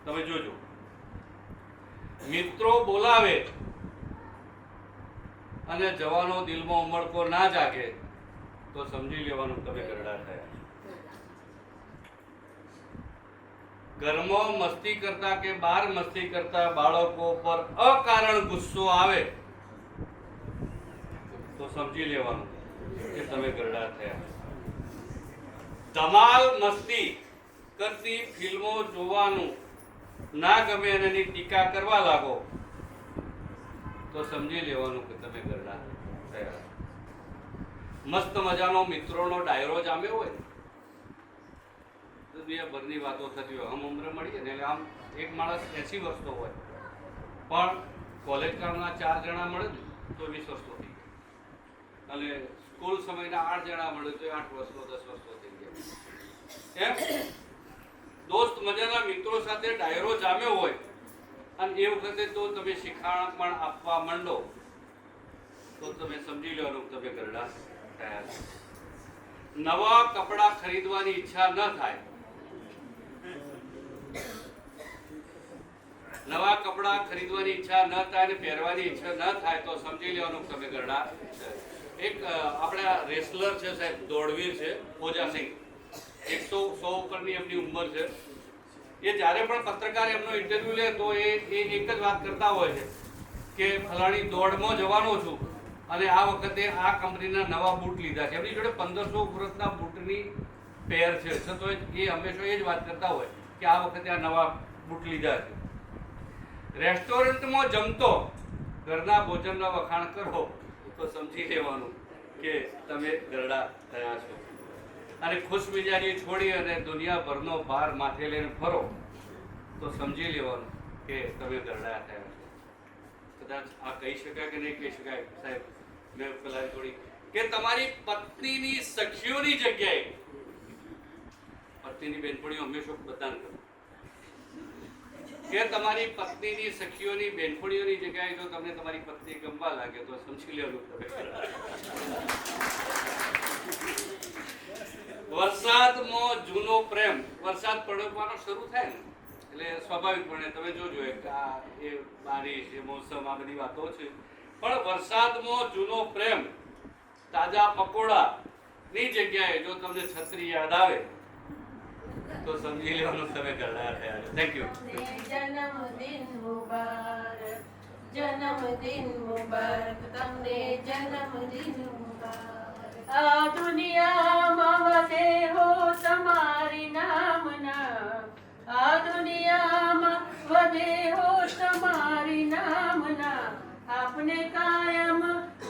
તમે જોજો. મિત્રો બોલાવે અને જવાનો દિલમાં ઉમળકો ના જાગે તો સમજી લેવાનું તમે ગરડા થયા. ઘરમાં મસ્તી કરતા કે બહાર મસ્તી કરતા બાળકો પર અકારણ ગુસ્સો આવે તો સમજી લેવાનું કે તમે ગરડા થયા. ધમાલ મસ્તી કરતી ફિલ્મો જોવાનું ના ગમે અને એની ટીકા કરવા લાગો તો સમજી લેવાનું કે તમે ગરડા થયા. મસ્ત મજાનો મિત્રોનો ડાયરો જામ્યો હોય દુનિયાભરની વાતો થતી હોય. આમ ઉંમરે મળીએ ને એટલે આમ એક માણસ 80 વર્ષનો હોય પણ કોલેજ કાળના 4 જણા મળે ને તો 20 વર્ષનો થઈ જાય, અને સ્કૂલ સમયના 8 જણા મળે તો 8 વર્ષનો 10 વર્ષનો થઈ જાય. એમ દોસ્ત મજાના મિત્રો સાથે ડાયરો જામ્યો હોય અને એ વખતે તો તમે શિખામણ પણ આપવા માંડો તો તમે સમજી લેવાનું તમે ગરડા થયા છો. નવા કપડાં ખરીદવાની ઈચ્છા ન થાય, નવા કપડાં ખરીદવાની ઈચ્છા ન થાય અને પહેરવાની ઈચ્છા ન થાય તો સમજી લેવાનું તમે ગરડા. એક આપણા રેસલર છે સાહેબ, દોડવીર છે ઓજાસિંહ, 100 ઉપરની એમની ઉંમર છે. એ જ્યારે પણ પત્રકાર એમનો ઇન્ટરવ્યુ લે તો એ એક જ વાત કરતા હોય છે કે ફલાણી દોડમાં જવાનો છું અને આ વખતે આ કંપનીના નવા બૂટ લીધા છે. એમની જોડે 1500 વર્ષના બૂટની પેર છે, તો એ હંમેશા એ જ વાત કરતા હોય કે આ વખતે આ નવા બૂટ લીધા છે. રેસ્ટોરન્ટમાં જમતો ઘરના ભોજનના વખાણ કરો તો સમજી લેવાનું કે તમે ગરડા થયા છો. અને ખુશમિજાજી છોડી અને દુનિયાભરનો ભાર માથે લઈને ફરો તો સમજી લેવાનું કે તમે ગરડા થયા છો. કદાચ આ કહી શકાય કે નહીં કહી શકાય સાહેબ, મેં પેલા થોડી કે તમારી પત્નીની સખીઓની જગ્યાએ પત્નીની બેનપણીઓ હંમેશા બધાને કરો કે તમારી પત્નીની સખીઓની બેનપણીઓની જગ્યાએ જો તમને તમારી પત્ની ગમવા લાગે તો સમજી લેવાનું તમે ગરડા. વરસાદમાં જૂનો પ્રેમ, વરસાદ પડવાનો શરૂ થાય ને એટલે સ્વાભાવિકપણે તમે જોજો કે આ એ બારિશ એ મોસમ આ બધી વાતો છે, પણ વરસાદમાં જૂનો પ્રેમ તાજા પકોડા ની જગ્યાએ જો તમને છત્રી યાદ આવે તો સમજી લેવાનું તમે ગરડા થયા છો. Thank you. જન્મદિન મુબારક, જન્મદિન મુબારક, તમને જન્મદિન મુબારક. આ દુનિયામાં વસે હો તમારી નામના, આ દુનિયામાં વધે હો તમારી નામના, આપને કાયમ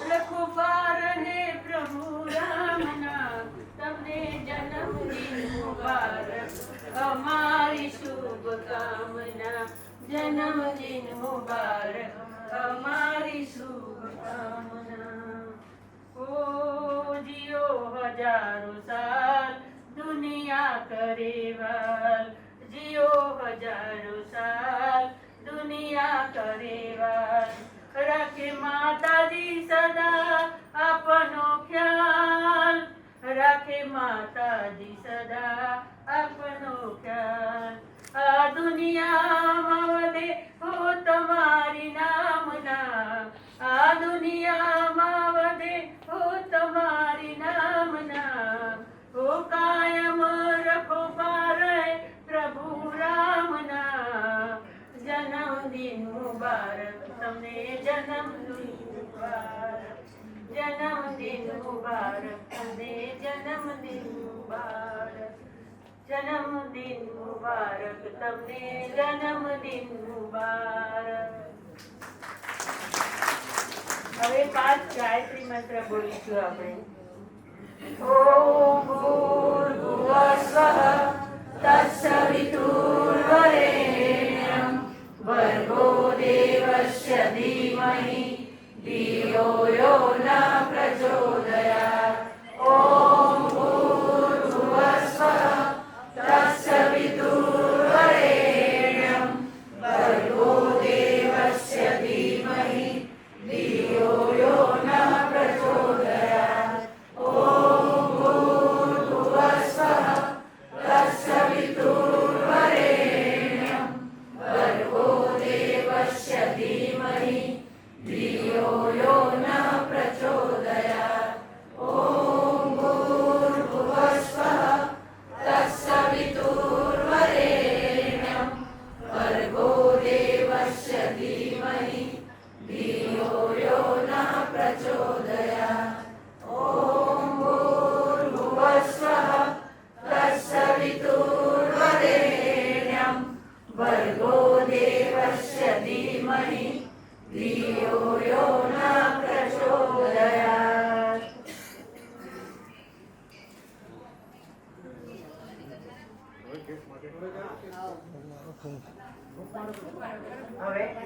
રખુપા રહે પ્રભુ રામના. તમને જન્મદિન મુબારક, અમારી શુભકામના. જન્મદિન મુબારક, અમારી શુભકામના. ઓ જીઓ હજારો સાલ દુનિયા કરે વાલ, જીઓ હજારો સાલ દુનિયા કરે વાલ. રાખે માતાજી સદા આપનો ખ્યાલ, રાખે માતાજી સદા આપનો ખ્યાલ. આ દુનિયામાં વધે હો તમારી નામના, આ દુનિયામાં વધે હો તમારી નામના. ઓ કાયમ રખો પારે પ્રભુ રામના. જન્મદિન મુબારક, તમને જન્મદિન મુબારક, જન્મદિન મુબારક, તમને જન્મદિન મુબારક, જન્મદિન મુબારક, તમને જન્મદિન મુબારક. હવે 5 ગાયત્રી મંત્ર બોલીશું આપણે. ઓમ ભૂર્ભુવઃ સ્વઃ તત્સવિતુર્વરેણ્યં ભર્ગો દેવસ્ય ધીમહિ ધિયો યો ન પ્રચોદયાत्. ઓમ ભૂર્ભુવઃ સ્વઃ તત્સવિતુર્વરેણ્યં ભર્ગો દેવસ્ય ધીમહિ ધિયો યો ન પ્રચોદયાत्. ઓમ ભૂર્ભુવઃ સ્વઃ તત્સવિતુર્વરેણ્યં ભર્ગો દેવસ્ય ધીમહિ ધિયો યો ન પ્રચોદયાत्.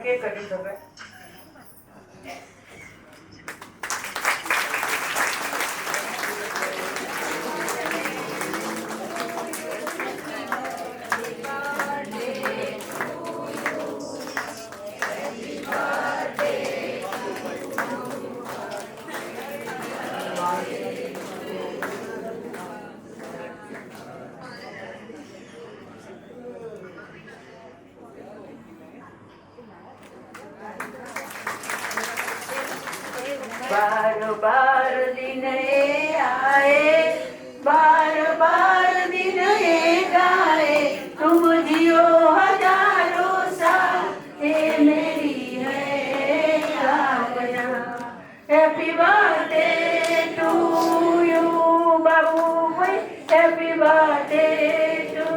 કે કરી શકાય? बार बार दिन ये आए, बार बार दिन ये गाए, तुम जियो हजारों साल, ये मेरी है आज्ञा। Happy birthday to you Babu Bhai, happy birthday to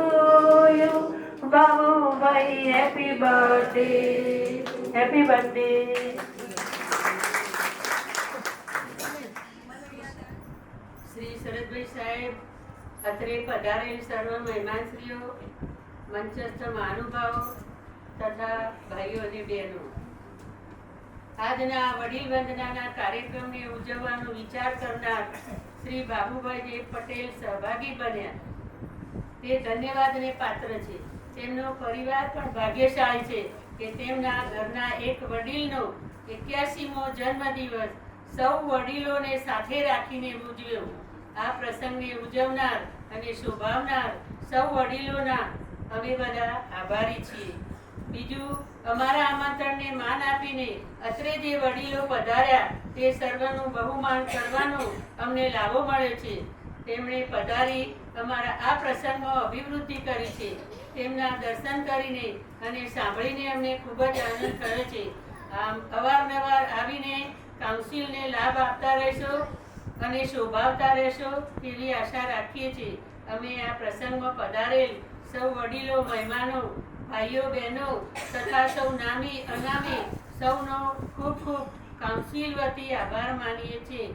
you Babu Bhai, happy birthday, happy birthday. Shri Sharadbhai સાહેબ, અત્રે પધારેલ સર્વ મહેમાનશ્રીઓ, મંચસ્થ મહાનુભાવો તથા ભાઈઓ અને બહેનો, આજના વડીલ વંદનાના કાર્યક્રમને ઉજવવાનો વિચાર કરનાર શ્રી બાબુભાઈ પટેલ સહભાગી બન્યા તે ધન્યવાદને પાત્ર છે. તેમનો પરિવાર પણ ભાગ્યશાળી છે કે તેમના ઘરના એક વડીલનો 81મો જન્મદિવસ સૌ વડીલોને સાથે રાખીને ઉજવ્યો. આ પ્રસંગને ઉજવનાર અને શોભાવનાર સૌ વડીલોના અમે બધા આભારી છીએ. બીજું, અમારા આમંત્રણને માન આપીને અત્રે જે વડીલો પધાર્યા તે સર્વનું બહુમાન કરવાનો અમને લાભો મળ્યો છે. તેમણે પધારી અમારા આ પ્રસંગમાં અભિવૃદ્ધિ કરી છે. તેમના દર્શન કરીને અને સાંભળીને અમને ખૂબ જ આનંદ થયો છે. આમ અવારનવાર આવીને કાઉન્સિલને લાભ આપતા રહેશો અને શોભાવતા રહેશો તેવી આશા રાખીએ છીએ. અમે આ પ્રસંગમાં પધારેલ સૌ વડીલો, મહેમાનો, ભાઈઓ, બહેનો તથા સૌ નામી અનામી સૌનો ખૂબ ખૂબ કાઉન્સિલ વતી આભાર માનીએ છીએ.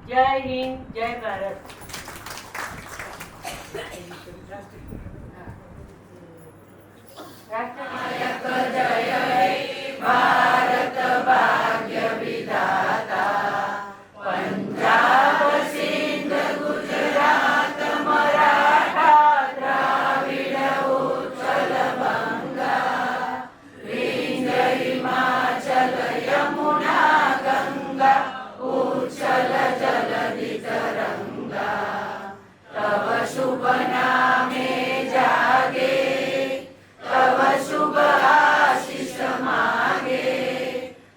જય હિન્દ, જય ભારત. नायक जय हे भारत भाग्य विधाता, पंजाब सिंध गुजरात मराठा द्राविड उत्कल बंगा, विंध्य हिमाचल यमुना गंगा, उच्छल जलधि तरंगा, तव शुभ नामे जागे, तव शुभ आशीष मागे,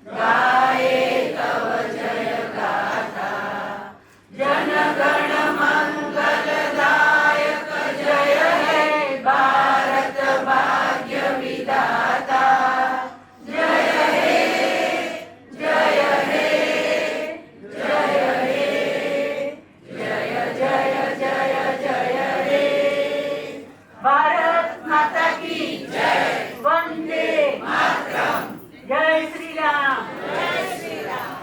गाए तव जय गाथा, जन गण मंगलदायक जय हे भारत भाग्य विधाता, जय हे जय हे जय हे जय जय जय जय हे। भारत माता की जय, वंदे मातरम, जय श्री राम, जय श्री राम।